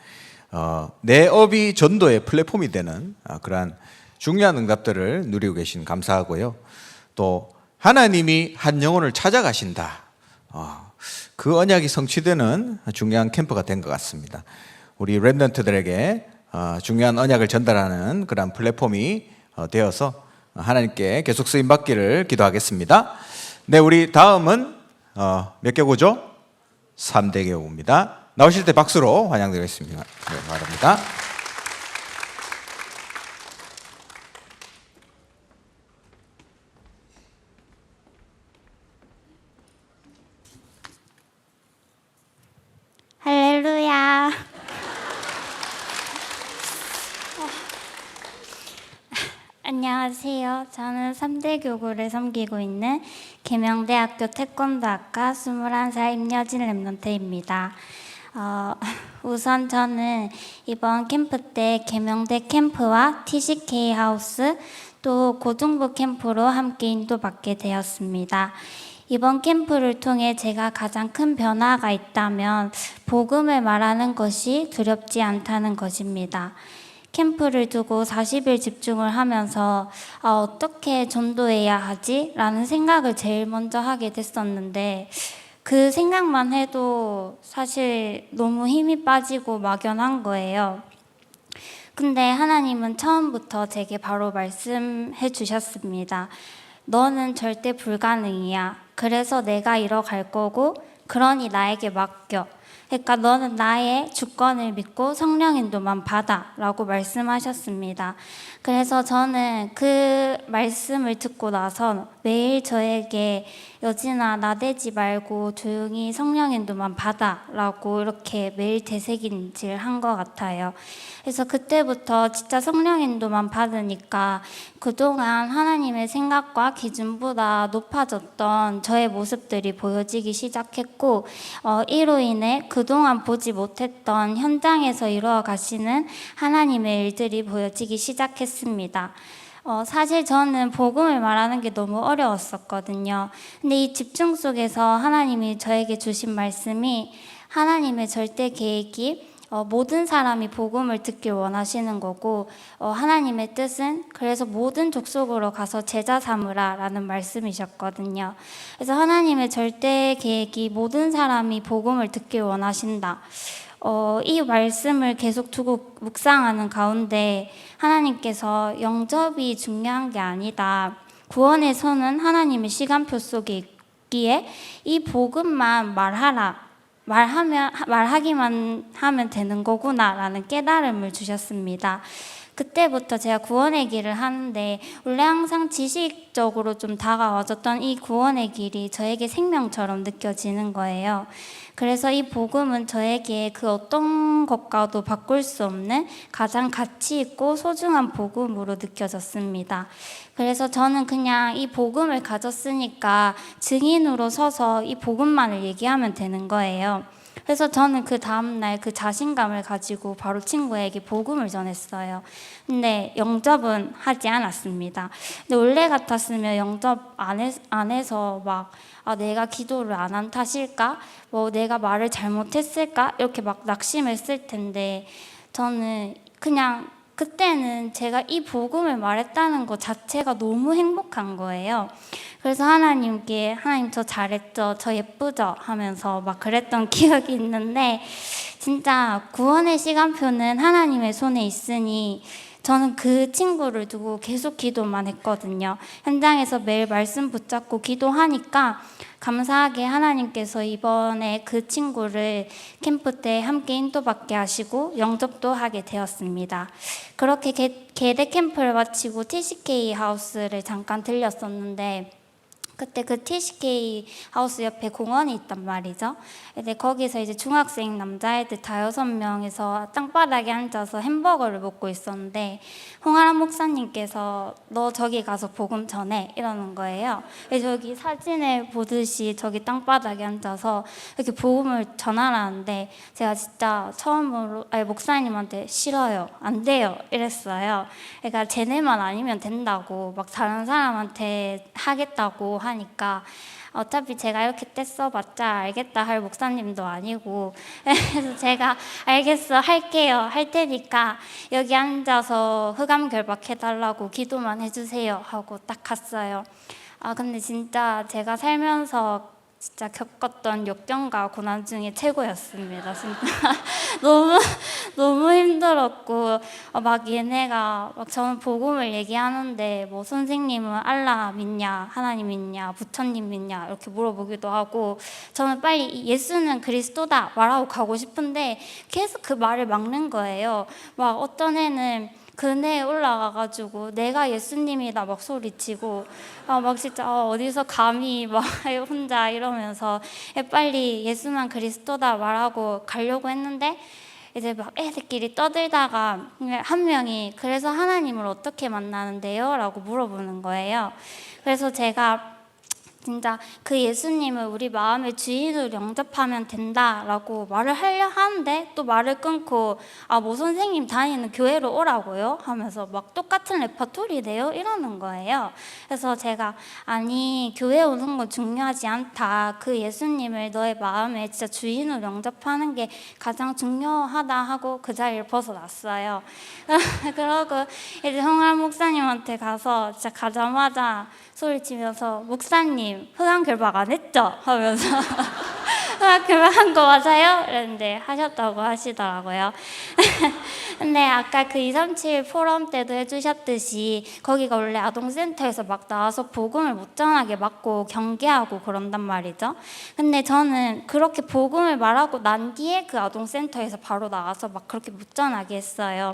내 업이 전도의 플랫폼이 되는 그러한 중요한 응답들을 누리고 계신 감사하고요. 또 하나님이 한 영혼을 찾아가신다. 그 언약이 성취되는 중요한 캠프가 된 것 같습니다. 우리 랩런트들에게 중요한 언약을 전달하는 그런 플랫폼이 되어서 하나님께 계속 쓰임 받기를 기도하겠습니다. 네, 우리 다음은 몇 개고죠? 3대 교구입니다. 나오실 때 박수로 환영드리겠습니다. 네, 바랍니다. 할렐루야. 안녕하세요. 저는 3대 교구를 섬기고 있는 계명대학교 태권도학과 21살 임여진 랩런트입니다. 우선 저는 이번 캠프 때 계명대 캠프와 TCK 하우스 또 고등부 캠프로 함께 인도받게 되었습니다. 이번 캠프를 통해 제가 가장 큰 변화가 있다면 복음을 말하는 것이 두렵지 않다는 것입니다. 캠프를 두고 40일 집중을 하면서 어떻게 전도해야 하지? 라는 생각을 제일 먼저 하게 됐었는데 그 생각만 해도 사실 너무 힘이 빠지고 막연한 거예요. 근데 하나님은 처음부터 제게 바로 말씀해 주셨습니다. 너는 절대 불가능이야. 그래서 내가 이뤄갈 거고 그러니 나에게 맡겨. 그러니까 너는 나의 주권을 믿고 성령 인도만 받아 라고 말씀하셨습니다. 그래서 저는 그 말씀을 듣고 나서 매일 저에게 여진아 나대지 말고 조용히 성령 인도만 받아 라고 이렇게 매일 되새김질 것 같아요. 그래서 그때부터 진짜 성령 인도만 받으니까 그동안 하나님의 생각과 기준보다 높아졌던 저의 모습들이 보여지기 시작했고 이로 인해 그동안 보지 못했던 현장에서 이루어 가시는 하나님의 일들이 보여지기 시작했습니다. 사실 저는 복음을 말하는 게 너무 어려웠었거든요. 근데 이 집중 속에서 하나님이 저에게 주신 말씀이 하나님의 절대 계획이 모든 사람이 복음을 듣길 원하시는 거고 하나님의 뜻은 그래서 모든 족속으로 가서 제자 삼으라 라는 말씀이셨거든요. 그래서 하나님의 절대 계획이 모든 사람이 복음을 듣길 원하신다. 이 말씀을 계속 두고 묵상하는 가운데 하나님께서 영접이 중요한 게 아니다. 구원의 선은 하나님의 시간표 속에 있기에 이 복음만 말하기만 하면 되는 거구나 라는 깨달음을 주셨습니다. 그때부터 제가 구원의 길을 하는데 원래 항상 지식적으로 좀 다가와줬던 이 구원의 길이 저에게 생명처럼 느껴지는 거예요. 그래서 이 복음은 저에게 그 어떤 것과도 바꿀 수 없는 가장 가치 있고 소중한 복음으로 느껴졌습니다. 그래서 저는 그냥 이 복음을 가졌으니까 증인으로 서서 이 복음만을 얘기하면 되는 거예요. 그래서 저는 그 다음날 그 자신감을 가지고 바로 친구에게 복음을 전했어요. 근데 영접은 하지 않았습니다. 근데 원래 같았으면 영접 안 해서 막 내가 기도를 안 한 탓일까? 뭐 내가 말을 잘못했을까? 이렇게 막 낙심했을 텐데 저는 그냥 그때는 제가 이 복음을 말했다는 것 자체가 너무 행복한 거예요. 그래서 하나님께 하나님 저 잘했죠, 저 예쁘죠 하면서 막 그랬던 기억이 있는데 진짜 구원의 시간표는 하나님의 손에 있으니 저는 그 친구를 두고 계속 기도만 했거든요. 현장에서 매일 말씀 붙잡고 기도하니까 감사하게 하나님께서 이번에 그 친구를 캠프 때 함께 인도받게 하시고 영접도 하게 되었습니다. 그렇게 계대 캠프를 마치고 TCK 하우스를 잠깐 들렸었는데 그때 그 TCK 하우스 옆에 공원이 있단 말이죠. 근데 거기서 이제 중학생 남자애들 5-6명이서 땅바닥에 앉아서 햄버거를 먹고 있었는데 홍아람 목사님께서 너 저기 가서 복음 전해 이러는 거예요. 그래서 저기 사진에 보듯이 저기 땅바닥에 앉아서 이렇게 복음을 전하라는데 제가 진짜 처음으로 목사님한테 싫어요, 안 돼요 이랬어요. 그러니까 쟤네만 아니면 된다고 막 다른 사람한테 하겠다고 하니까 어차피 제가 이렇게 떼써봤자 알겠다 할 목사님도 아니고 그래서 제가 알겠어 할게요 할 테니까 여기 앉아서 흑암 결박해달라고 기도만 해주세요 하고 딱 갔어요. 근데 진짜 제가 살면서 진짜 겪었던 역경과 고난 중에 최고였습니다. 진짜 너무 힘들었고 막 얘네가 막 저는 복음을 얘기하는데 뭐 선생님은 알라 믿냐, 하나님 믿냐, 부처님 믿냐 이렇게 물어보기도 하고 저는 빨리 예수는 그리스도다 말하고 가고 싶은데 계속 그 말을 막는 거예요. 막 어떤 애는 그네에 올라가가지고 내가 예수님이다 막 소리치고 막 진짜 어디서 감히 막 혼자 이러면서 빨리 예수만 그리스도다 말하고 가려고 했는데 이제 막 애들끼리 떠들다가 한 명이 그래서 하나님을 어떻게 만나는데요? 라고 물어보는 거예요. 그래서 제가 진짜 그 예수님을 우리 마음의 주인으로 영접하면 된다라고 말을 하려 하는데 또 말을 끊고 모 선생님 다니는 교회로 오라고요? 하면서 막 똑같은 레퍼토리네요? 이러는 거예요. 그래서 제가 아니 교회 오는 건 중요하지 않다. 그 예수님을 너의 마음에 진짜 주인으로 영접하는 게 가장 중요하다 하고 그 자리를 벗어났어요. 그러고 이제 홍할 목사님한테 가서 진짜 가자마자 소리치면서 목사님 흑암 결박 안 했죠? 하면서 흑암 결박한 거 맞아요? 이랬는데 하셨다고 하시더라고요. 근데 아까 그 237 포럼 때도 해주셨듯이 거기가 원래 아동센터에서 막 나와서 복음을 못 전하게 막고 경계하고 그런단 말이죠. 근데 저는 그렇게 복음을 말하고 난 뒤에 그 아동센터에서 바로 나와서 막 그렇게 못 전하게 했어요.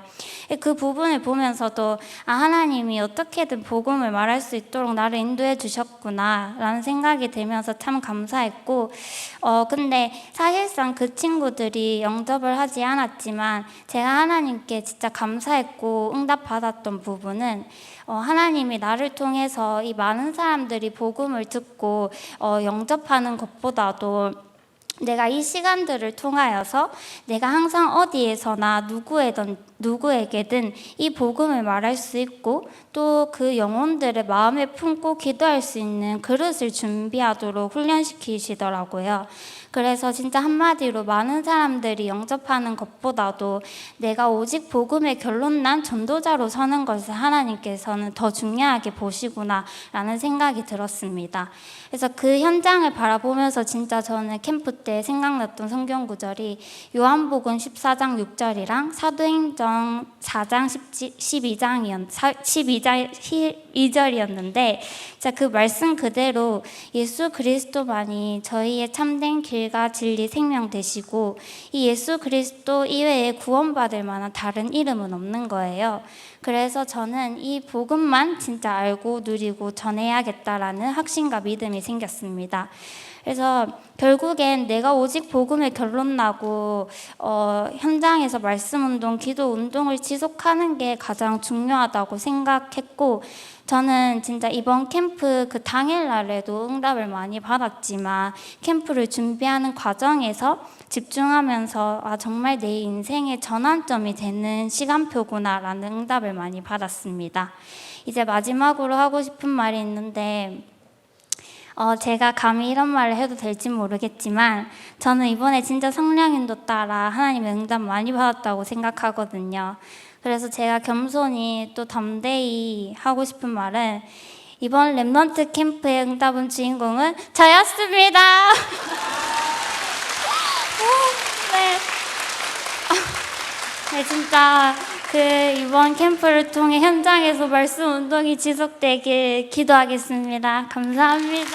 그 부분을 보면서도 하나님이 어떻게든 복음을 말할 수 있도록 나를 인도해 주셨구나 라는 생각이 들면서 참 감사했고 근데 사실상 그 친구들이 영접을 하지 않았지만 제가 하나님께 진짜 감사했고 응답받았던 부분은 하나님이 나를 통해서 이 많은 사람들이 복음을 듣고 영접하는 것보다도 내가 이 시간들을 통하여서 내가 항상 어디에서나 누구에게든 이 복음을 말할 수 있고 또 그 영혼들의 마음에 품고 기도할 수 있는 그릇을 준비하도록 훈련시키시더라고요. 그래서 진짜 한마디로 많은 사람들이 영접하는 것보다도 내가 오직 복음의 결론난 전도자로 서는 것을 하나님께서는 더 중요하게 보시구나라는 생각이 들었습니다. 그래서 그 현장을 바라보면서 진짜 저는 캠프 때 생각났던 성경 구절이 요한복음 14장 6절이랑 사도행전 4장 12절이었는데 진짜 그 말씀 그대로 예수 그리스도만이 저희의 참된 길과 진리 생명 되시고 이 예수 그리스도 이외에 구원받을 만한 다른 이름은 없는 거예요. 그래서 저는 이 복음만 진짜 알고 누리고 전해야겠다라는 확신과 믿음이 생겼습니다. 그래서 결국엔 내가 오직 복음의 결론나고 현장에서 말씀 운동, 기도 운동을 지속하는 게 가장 중요하다고 생각했고 저는 진짜 이번 캠프 그 당일날에도 응답을 많이 받았지만 캠프를 준비하는 과정에서 집중하면서 정말 내 인생의 전환점이 되는 시간표구나라는 응답을 많이 받았습니다. 이제 마지막으로 하고 싶은 말이 있는데 제가 감히 이런 말을 해도 될지 모르겠지만 저는 이번에 진짜 성령 인도 따라 하나님의 응답 많이 받았다고 생각하거든요. 그래서 제가 겸손히 또 담대히 하고 싶은 말은 이번 렘넌트 캠프의 응답은 주인공은 저였습니다. 네, 진짜 이번 캠프를 통해 현장에서 말씀 운동이 지속되길 기도하겠습니다. 감사합니다.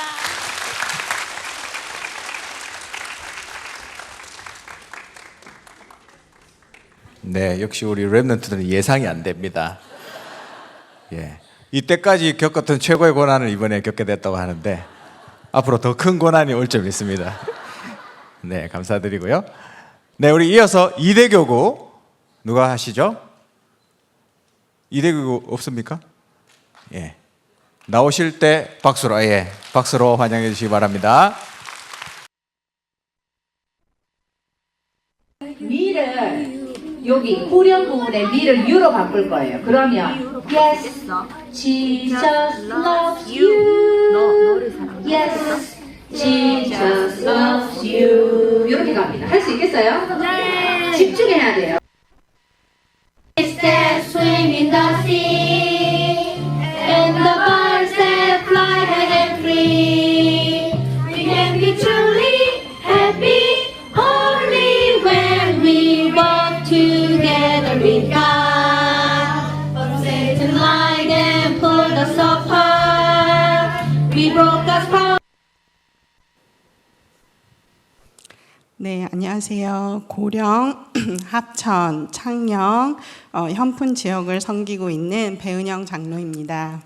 네, 역시 우리 랩런트들은 예상이 안 됩니다. 예, 이때까지 겪었던 최고의 고난을 이번에 겪게 됐다고 하는데 앞으로 더 큰 고난이 올 줄 믿습니다. 네, 감사드리고요. 네, 우리 이어서 이대교구 누가 하시죠? 이대교구 없습니까? 예, 나오실 때 박수로, 예, 박수로 환영해 주시기 바랍니다. 미를 여기 후렴 부분에 미를 유로 바꿀 거예요. 그러면 Yes, Jesus loves you. Yes, Jesus loves you. 이렇게 갑니다. 할 수 있겠어요? 네. 집중해야 돼요. Fish that swim in the sea, and the birds that fly high and free. We can be truly happy only when we walk together with God. But Satan lied and pulled us apart. We broke God's promise. 네, 안녕하세요. 고령, 합천, 창녕, 현푼 지역을 섬기고 있는 배은영 장로입니다.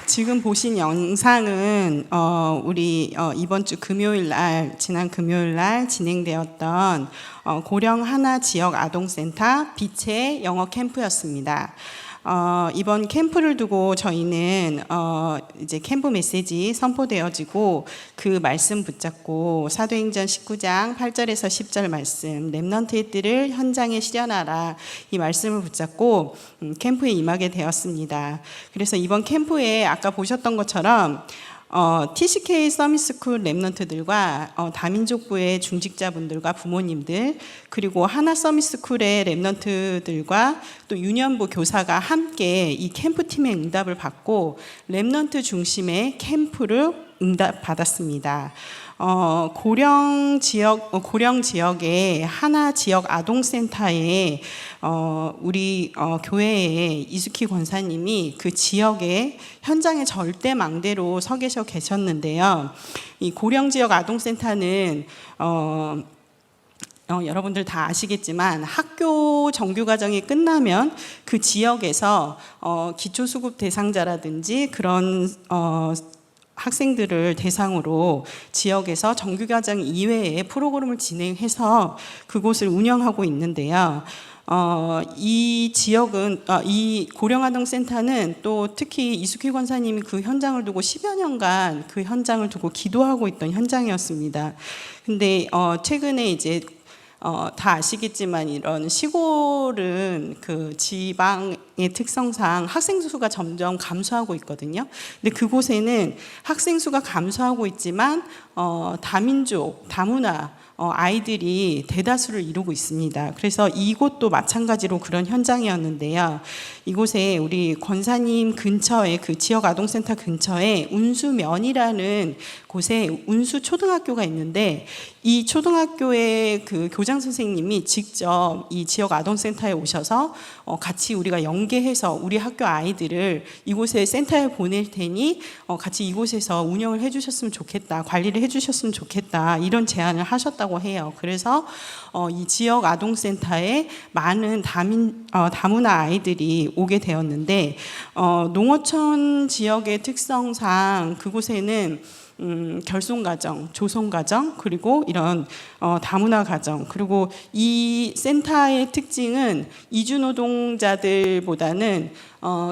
지금 보신 영상은 우리 이번 주 금요일 날, 지난 금요일 날 진행되었던 고령 하나 지역 아동센터 빛의 영어 캠프였습니다. 이번 캠프를 두고 저희는 이제 캠프 메시지 선포되어지고 그 말씀 붙잡고 사도행전 19장 8절에서 10절 말씀 렘넌트의 뜰을 현장에 실현하라 이 말씀을 붙잡고 캠프에 임하게 되었습니다. 그래서 이번 캠프에 아까 보셨던 것처럼 TCK 서밋스쿨 랩런트들과 다민족부의 중직자분들과 부모님들 그리고 하나 서밋스쿨의 랩런트들과 또 유년부 교사가 함께 이 캠프팀의 응답을 받고 랩런트 중심의 캠프를 응답받았습니다. 고령 지역의 하나 지역 아동센터에 우리 교회의 이수키 권사님이 그 지역의 현장에 절대망대로 서 계셨는데요. 이 고령 지역 아동센터는 여러분들 다 아시겠지만 학교 정규과정이 끝나면 그 지역에서 기초수급 대상자라든지 그런 학생들을 대상으로 지역에서 정규과정 이외의 프로그램을 진행해서 그곳을 운영하고 있는데요. 이 지역은 이 고령아동센터는 또 특히 이수키 권사님이 그 현장을 두고 10여 년간 그 현장을 두고 기도하고 있던 현장이었습니다. 근데 최근에 이제 다 아시겠지만 이런 시골은 그 지방의 특성상 학생 수가 점점 감소하고 있거든요. 근데 그곳에는 학생 수가 감소하고 있지만 다민족, 다문화 아이들이 대다수를 이루고 있습니다. 그래서 이곳도 마찬가지로 그런 현장이었는데요. 이곳에 우리 권사님 근처에 그 지역 아동센터 근처에 운수면이라는 곳에 운수 초등학교가 있는데 이 초등학교의 그 교장 선생님이 직접 이 지역 아동센터에 오셔서 같이 우리가 연계해서 우리 학교 아이들을 이곳에 센터에 보낼 테니 같이 이곳에서 운영을 해주셨으면 좋겠다, 관리를 해주셨으면 좋겠다 이런 제안을 하셨다고 해요. 그래서 이 지역 아동센터에 많은 다문화 아이들이 오게 되었는데 농어촌 지역의 특성상 그곳에는 결손가정, 조손가정 그리고 이런 다문화 가정 그리고 이 센터의 특징은 이주노동자들보다는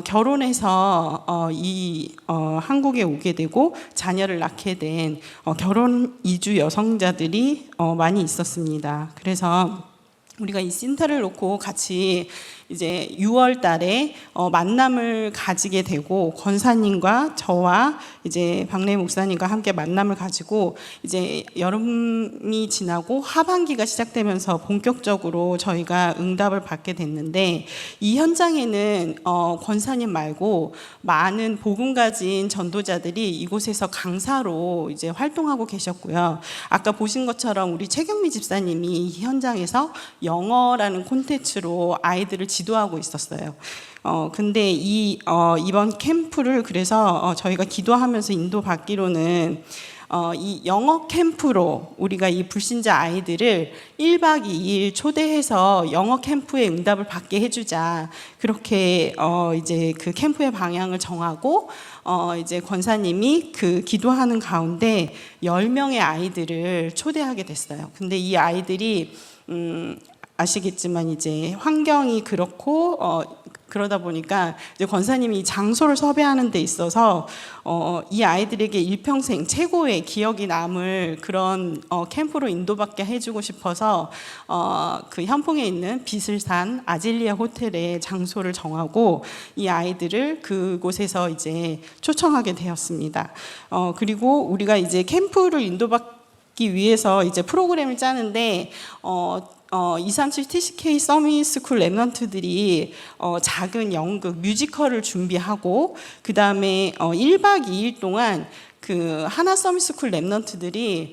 결혼해서 한국에 오게 되고 자녀를 낳게 된 결혼 이주 여성자들이 많이 있었습니다. 그래서 우리가 이 센터를 놓고 같이 이제 6월 달에 만남을 가지게 되고, 권사님과 저와 이제 박래 목사님과 함께 만남을 가지고, 이제 여름이 지나고 하반기가 시작되면서 본격적으로 저희가 응답을 받게 됐는데, 이 현장에는 권사님 말고 많은 복음 가진 전도자들이 이곳에서 강사로 이제 활동하고 계셨고요. 아까 보신 것처럼 우리 최경미 집사님이 이 현장에서 영어라는 콘텐츠로 아이들을 지도하고 있었어요. 근데 이번 캠프를 그래서 저희가 기도하면서 인도받기로는 이 영어 캠프로 우리가 이 불신자 아이들을 1박 2일 초대해서 영어 캠프에 응답을 받게 해주자. 그렇게 이제 그 캠프의 방향을 정하고 이제 권사님이 그 기도하는 가운데 10명의 아이들을 초대하게 됐어요. 근데 이 아이들이 아시겠지만 이제 환경이 그렇고 그러다 보니까 이제 권사님이 이 장소를 섭외하는 데 있어서 이 아이들에게 일평생 최고의 기억이 남을 그런 캠프로 인도받게 해주고 싶어서 그 현풍에 있는 비슬산 아질리아 호텔에 장소를 정하고 이 아이들을 그곳에서 이제 초청하게 되었습니다. 그리고 우리가 이제 캠프를 인도받기 위해서 이제 프로그램을 짜는데 237 TCK 서밋 스쿨 랩런트들이 작은 연극 뮤지컬을 준비하고, 그 다음에 1박 2일 동안 그 하나 서밋 스쿨 랩런트들이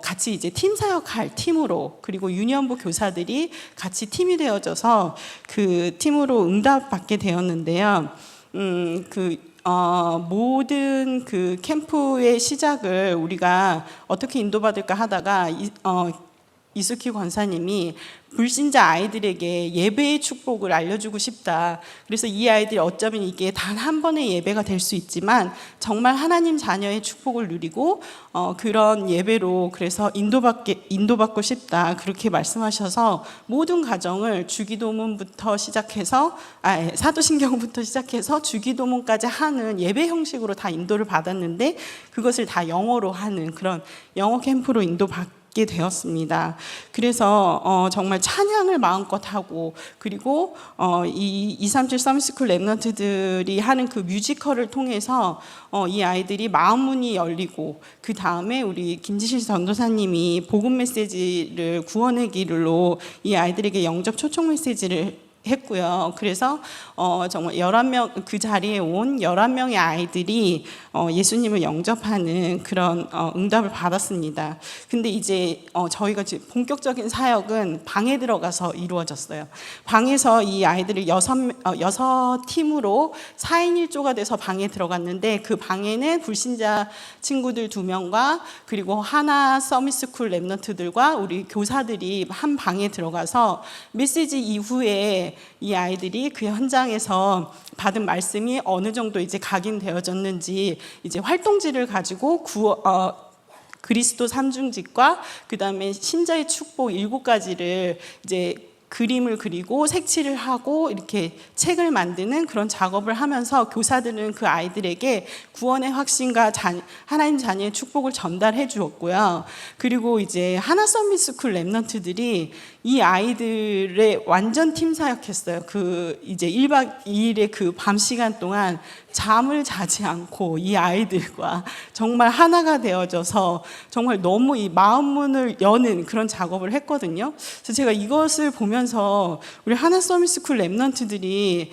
같이 이제 팀 사역할 팀으로, 그리고 유년부 교사들이 같이 팀이 되어져서 그 팀으로 응답받게 되었는데요. 모든 그 캠프의 시작을 우리가 어떻게 인도받을까 하다가 이수키 권사님이 불신자 아이들에게 예배의 축복을 알려주고 싶다. 그래서 이 아이들이 어쩌면 이게 단 한 번의 예배가 될 수 있지만 정말 하나님 자녀의 축복을 누리고 그런 예배로 그래서 인도받고 싶다. 그렇게 말씀하셔서 모든 가정을 주기도문부터 시작해서 사도신경부터 시작해서 주기도문까지 하는 예배 형식으로 다 인도를 받았는데, 그것을 다 영어로 하는 그런 영어 캠프로 인도받게 되었습니다. 그래서 정말 찬양을 마음껏 하고, 그리고 이 237 서밋스쿨 랩런트들이 하는 그 뮤지컬을 통해서 이 아이들이 마음 문이 열리고, 그 다음에 우리 김지실 전도사님이 복음 메시지를 구원의 길로 이 아이들에게 영접 초청 메시지를 했고요. 그래서 정말 11명, 그 자리에 온 11명의 아이들이 예수님을 영접하는 그런 응답을 받았습니다. 근데 이제 저희가 본격적인 사역은 방에 들어가서 이루어졌어요. 방에서 이 아이들을 6팀으로 4인 1조가 돼서 방에 들어갔는데, 그 방에는 불신자 친구들 2명과 그리고 하나 서밋스쿨 랩런트들과 우리 교사들이 한 방에 들어가서 메시지 이후에 이 아이들이 그 현장에서 받은 말씀이 어느 정도 이제 각인되어졌는지 이제 활동지를 가지고 그리스도 삼중직과 그 다음에 신자의 축복 7가지를 이제 그림을 그리고 색칠을 하고 이렇게 책을 만드는 그런 작업을 하면서 교사들은 그 아이들에게 구원의 확신과 하나님 자녀의 축복을 전달해 주었고요. 그리고 이제 하나 서밋 스쿨 랩런트들이 이 아이들의 완전 팀 사역했어요. 그 이제 1박 2일의 그 밤 시간 동안 잠을 자지 않고 이 아이들과 정말 하나가 되어져서 정말 너무 이 마음 문을 여는 그런 작업을 했거든요. 그래서 제가 이것을 보면서 우리 하나 서밋 스쿨 랩런트들이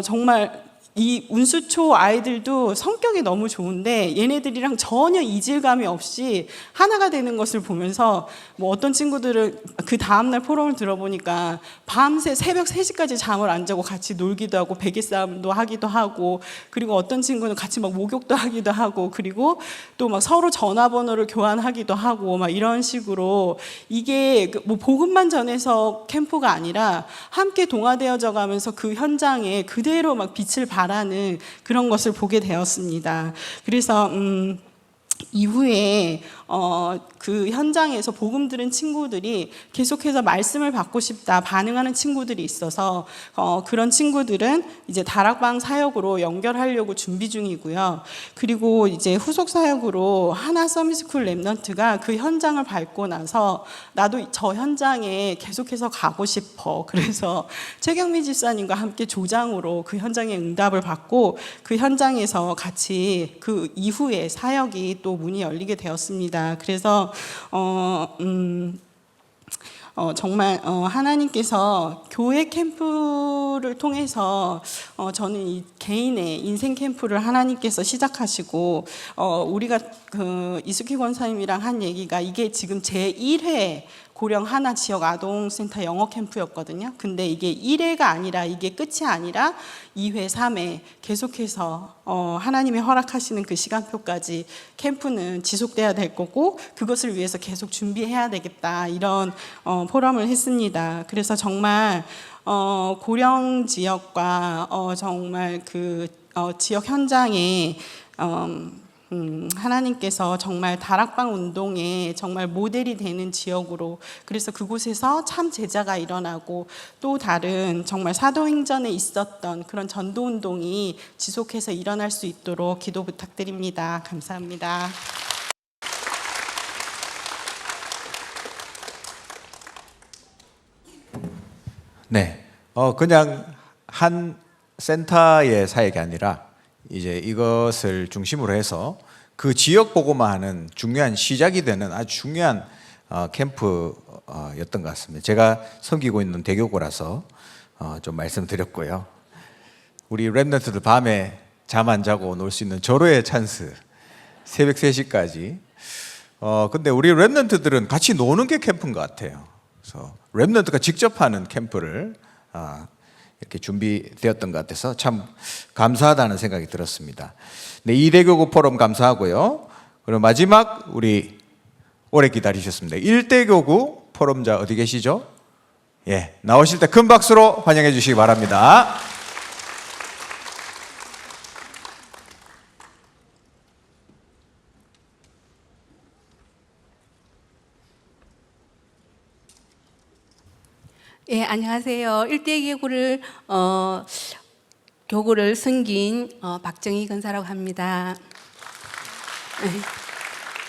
정말 이 운수초 아이들도 성격이 너무 좋은데 얘네들이랑 전혀 이질감이 없이 하나가 되는 것을 보면서 뭐 어떤 친구들은 그 다음날 포럼을 들어보니까 밤새 새벽 3시까지 잠을 안 자고 같이 놀기도 하고 베개싸움도 하기도 하고, 그리고 어떤 친구는 같이 막 목욕도 하기도 하고, 그리고 또 막 서로 전화번호를 교환하기도 하고 막 이런 식으로, 이게 뭐 복음만 전해서 캠프가 아니라 함께 동화되어져 가면서 그 현장에 그대로 막 빛을 발하는 그런 것을 보게 되었습니다. 그래서 이후에 그 현장에서 복음 들은 친구들이 계속해서 말씀을 받고 싶다 반응하는 친구들이 있어서 그런 친구들은 이제 다락방 사역으로 연결하려고 준비 중이고요. 그리고 이제 후속 사역으로 하나 서밋스쿨 랩넌트가 그 현장을 밟고 나서 나도 저 현장에 계속해서 가고 싶어. 그래서 최경미 집사님과 함께 조장으로 그 현장에 응답을 받고 그 현장에서 같이 그 이후에 사역이 또 문이 열리게 되었습니다. 그래서 정말 하나님께서 교회 캠프를 통해서 저는 이 개인의 인생 캠프를 하나님께서 시작하시고 우리가 그 이숙희 권사님이랑 한 얘기가 이게 지금 제1회 고령 하나 지역 아동센터 영어 캠프였거든요. 근데 이게 1회가 아니라 이게 끝이 아니라 2회, 3회 계속해서 하나님이 허락하시는 그 시간표까지 캠프는 지속돼야 될 거고 그것을 위해서 계속 준비해야 되겠다 이런 포럼을 했습니다. 그래서 정말 고령 지역과 정말 그 지역 현장에 하나님께서 정말 다락방 운동에 정말 모델이 되는 지역으로 그래서 그곳에서 참 제자가 일어나고 또 다른 정말 사도행전에 있었던 그런 전도 운동이 지속해서 일어날 수 있도록 기도 부탁드립니다. 감사합니다. 네, 그냥 한 센터의 사역이 아니라 이제 이것을 중심으로 해서 그 지역 보고만 하는 중요한 시작이 되는 아주 중요한 캠프였던 것 같습니다. 제가 섬기고 있는 대교구라서 좀 말씀드렸고요. 우리 랩런트들 밤에 잠 안 자고 놀 수 있는 절호의 찬스, 새벽 3시까지. 근데 우리 랩런트들은 같이 노는 게 캠프인 것 같아요. 그래서 랩런트가 직접 하는 캠프를 이렇게 준비되었던 것 같아서 참 감사하다는 생각이 들었습니다. 네, 이대교구 포럼 감사하고요. 그리고 마지막 우리 오래 기다리셨습니다. 1대교구 포럼자 어디 계시죠? 예, 나오실 때 큰 박수로 환영해 주시기 바랍니다. 예, 안녕하세요. 일대교구를 교구를 섬긴 박정희 권사라고 합니다.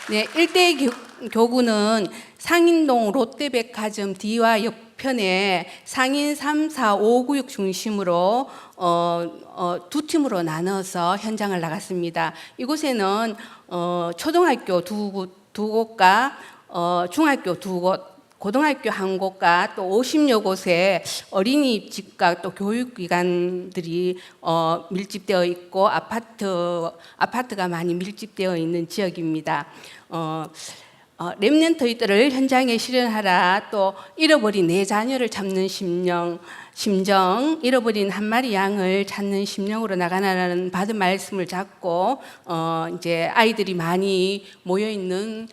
네, 일대교구는 상인동 롯데백화점 D와 옆편에 상인 3, 4, 5 구역 중심으로 두 팀으로 나눠서 현장을 나갔습니다. 이곳에는 초등학교 두 곳과 중학교 두 곳, 고등학교 한 곳과 또 50여 곳의 어린이집과 또 교육기관들이 밀집되어 있고 아파트가 많이 밀집되어 있는 지역입니다. 랩런트들을 현장에 실현하라. 또 잃어버린 내 자녀를 찾는 심정, 잃어버린 한 마리 양을 찾는 심령으로 나가라는 받은 말씀을 잡고 이제 아이들이 많이 모여 있는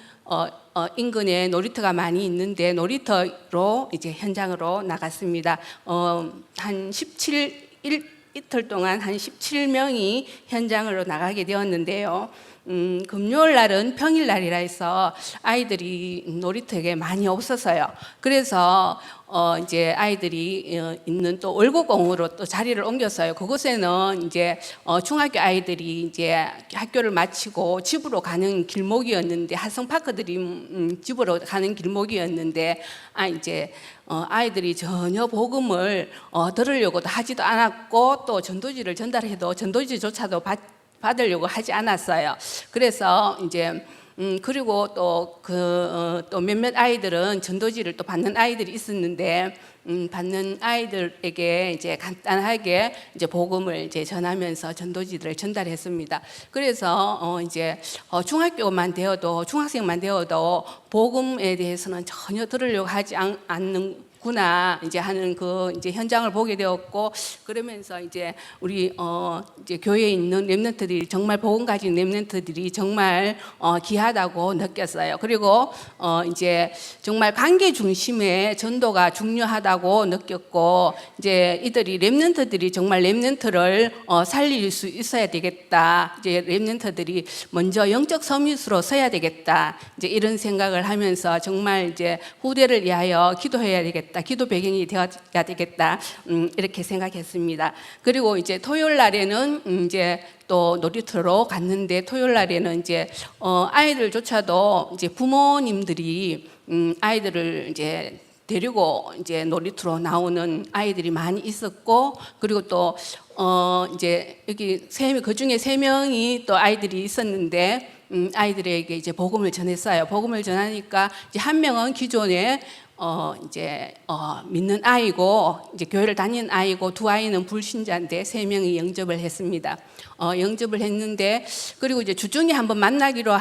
인근에 놀이터가 많이 있는데 놀이터로 이제 현장으로 나갔습니다. 한 17일 동안 한 17명이 현장으로 나가게 되었는데요. 금요일 날은 평일날이라 해서 아이들이 놀이터에 많이 없어서요. 그래서 이제 아이들이 있는 또 월곡공으로 또 자리를 옮겼어요. 그곳에는 이제 중학교 아이들이 이제 학교를 마치고 집으로 가는 길목이었는데 하성파크들이 집으로 가는 길목이었는데 이제 아이들이 전혀 복음을 들으려고도 하지도 않았고 또 전도지를 전달해도 전도지조차도 받으려고 하지 않았어요. 그래서 이제 그리고 또 또 몇몇 아이들은 전도지를 또 받는 아이들이 있었는데 받는 아이들에게 이제 간단하게 이제 복음을 이제 전하면서 전도지들을 전달했습니다. 그래서 이제 중학교만 되어도 중학생만 되어도 복음에 대해서는 전혀 들으려고 하지 않는 좋구나 이제 하는 그 이제 현장을 보게 되었고, 그러면서 이제 우리 이제 교회에 있는 렘넌트들이 정말 복음 가진 렘넌트들이 정말 귀하다고 느꼈어요. 그리고 이제 정말 관계 중심의 전도가 중요하다고 느꼈고, 이제 이들이 렘넌트들이 정말 렘넌트를 살릴 수 있어야 되겠다. 이제 렘넌트들이 먼저 영적 서밋으로 서야 되겠다. 이제 이런 생각을 하면서 정말 이제 후대를 위하여 기도해야 되겠다. 기도 배경이 되어야 되겠다. 이렇게 생각했습니다. 그리고 이제 토요일 날에는 이제 또 놀이터로 갔는데, 토요일 날에는 이제 아이들조차도 이제 부모님들이 아이들을 이제 데리고 이제 놀이터로 나오는 아이들이 많이 있었고, 그리고 또 이제 여기 그 중에 3명이 또 아이들이 있었는데, 아이들에게 이제 복음을 전했어요. 복음을 전하니까 이제 한 명은 기존에 이제 믿는 아이고, 이제 교회를 다니는 아이고, 2 아이는 불신자인데 3명이 영접을 했습니다. 영접을 했는데, 그리고 이제 주중에 한번 만나기로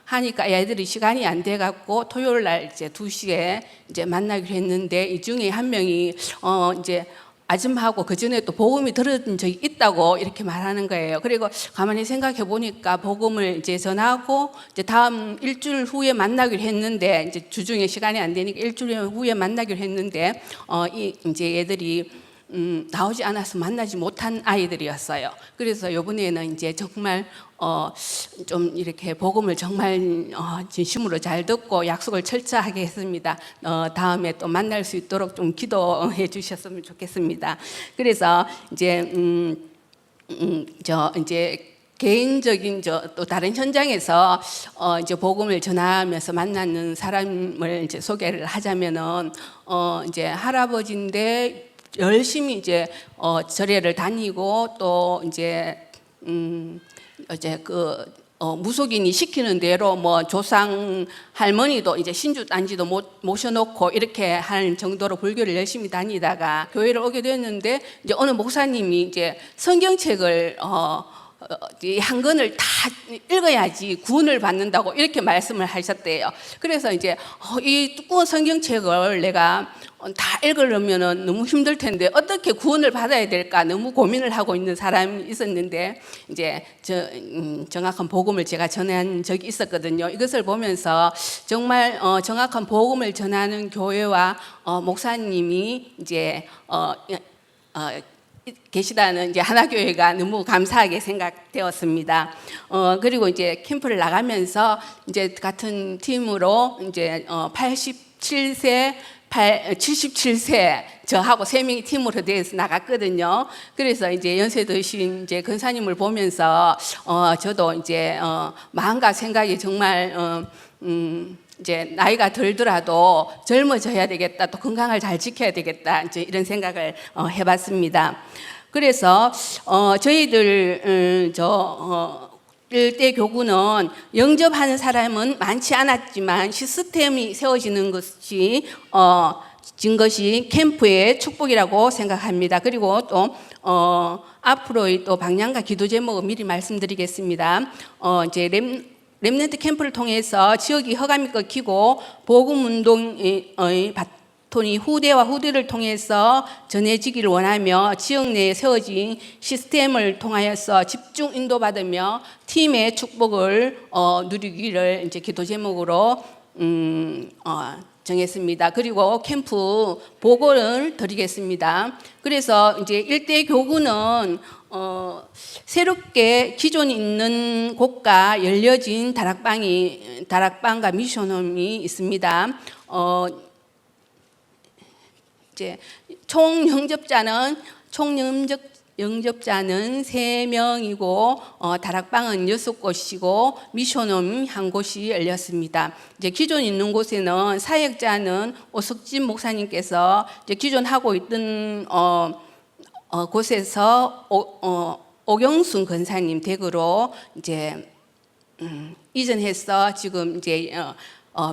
하니까 애들이 시간이 안 돼 갖고 토요일 날 이제 2시에 이제 만나기로 했는데, 이 중에 한 명이 이제 아줌마하고 그 전에 또 복음이 들은 적이 있다고 이렇게 말하는 거예요. 그리고 가만히 생각해 보니까 복음을 이제 전하고 이제 다음 일주일 후에 만나기로 했는데, 이제 주중에 시간이 안 되니까 일주일 후에 만나기로 했는데, 이제 얘들이 나오지 않아서 만나지 못한 아이들이었어요. 그래서 이번에는 이제 정말 좀 이렇게 복음을 정말 진심으로 잘 듣고 약속을 철저하게 했습니다. 다음에 또 만날 수 있도록 좀 기도해 주셨으면 좋겠습니다. 그래서 이제 저 이제 개인적인 또 다른 현장에서 이제 복음을 전하면서 만나는 사람을 이제 소개를 하자면은, 이제 할아버지인데 열심히 이제 절에를 다니고, 또 이제 무속인이 시키는 대로 뭐 조상 할머니도 이제 신주 단지도 모셔놓고 이렇게 할 정도로 불교를 열심히 다니다가 교회를 오게 됐는데, 이제 어느 목사님이 이제 성경책을 한 권을 다 읽어야지 구원을 받는다고 이렇게 말씀을 하셨대요. 그래서 이제 이 두꺼운 성경책을 내가 다 읽으려면 너무 힘들 텐데 어떻게 구원을 받아야 될까 너무 고민을 하고 있는 사람이 있었는데, 이제 정확한 복음을 제가 전한 적이 있었거든요. 이것을 보면서 정말 정확한 복음을 전하는 교회와 목사님이 이제 계시다는 이제 하나교회가 너무 감사하게 생각되었습니다. 그리고 이제 캠프를 나가면서 이제 같은 팀으로 이제 87세 77세 저하고 3명이 팀으로 돼서 나갔거든요. 그래서 이제 연세 드신 이제 근사님을 보면서 저도 이제 마음과 생각이 정말 이제 나이가 들더라도 젊어져야 되겠다, 또 건강을 잘 지켜야 되겠다, 이제 이런 생각을 해봤습니다. 그래서 저희들 일대 교구는 영접하는 사람은 많지 않았지만 시스템이 세워지는 것이 캠프의 축복이라고 생각합니다. 그리고 또 앞으로의 또 방향과 기도 제목을 미리 말씀드리겠습니다. 이제 렘넌트 캠프를 통해서 지역이 허감이 꺾이고 복음 운동의 바톤이 후대와 후대를 통해서 전해지기를 원하며 지역 내에 세워진 시스템을 통하여서 집중 인도받으며 팀의 축복을 누리기를 이제 기도 제목으로 정했습니다. 그리고 캠프 보고를 드리겠습니다. 그래서 이제 일대 교구는 새롭게 기존 있는 곳과 열려진 다락방과 미션홈이 있습니다. 이제 총 영접자는 3명이고 다락방은 6곳이고 미션홈 1곳이 열렸습니다. 이제 기존 있는 곳에는 사역자는 오석진 목사님께서 이제 기존 하고 있던 곳에서 오경순 권사님 댁으로 이제 이전해서 지금 이제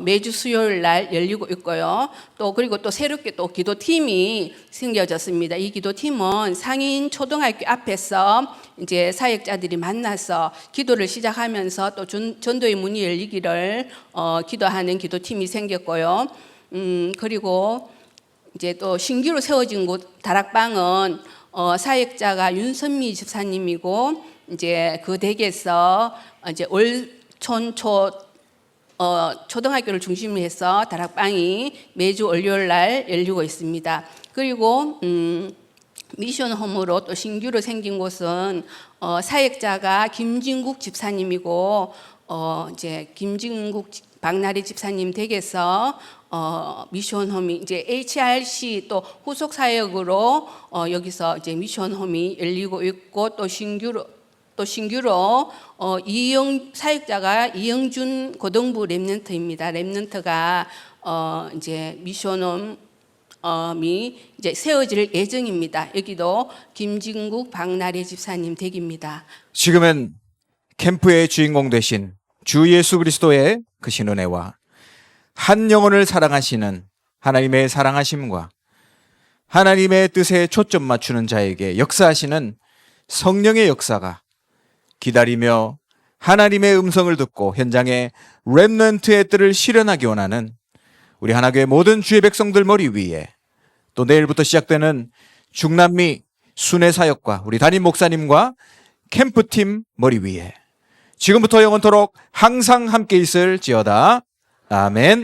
매주 수요일 날 열리고 있고요. 또 그리고 또 새롭게 또 기도팀이 생겨졌습니다. 이 기도팀은 상인 초등학교 앞에서 이제 사역자들이 만나서 기도를 시작하면서 또 전도의 문이 열리기를 기도하는 기도팀이 생겼고요. 그리고 이제 또 신규로 세워진 곳 다락방은 사역자가 윤선미 집사님이고 이제 그 댁에서 이제 올촌초 초등학교를 중심으로 해서 다락방이 매주 월요일 날 열리고 있습니다. 그리고 미션홈으로 또 신규로 생긴 곳은 사역자가 김진국 집사님이고 이제 김진국 박나래 집사님 댁에서 미션홈이 이제 HRC 또 후속 사역으로 여기서 이제 미션홈이 열리고 있고 또 신규로 사역자가 이영준 고등부 랩런트입니다. 랩런트가 이제 미션홈이 이제 세워질 예정입니다. 여기도 김진국 박나래 집사님 댁입니다. 지금은 캠프의 주인공 되신 주 예수 그리스도의 그 신은혜와 한 영혼을 사랑하시는 하나님의 사랑하심과 하나님의 뜻에 초점 맞추는 자에게 역사하시는 성령의 역사가 기다리며 하나님의 음성을 듣고 현장에 렘넌트의 뜻을 실현하기 원하는 우리 하나교회 모든 주의 백성들 머리 위에 또 내일부터 시작되는 중남미 순회 사역과 우리 담임 목사님과 캠프팀 머리 위에 지금부터 영원토록 항상 함께 있을지어다. 아멘.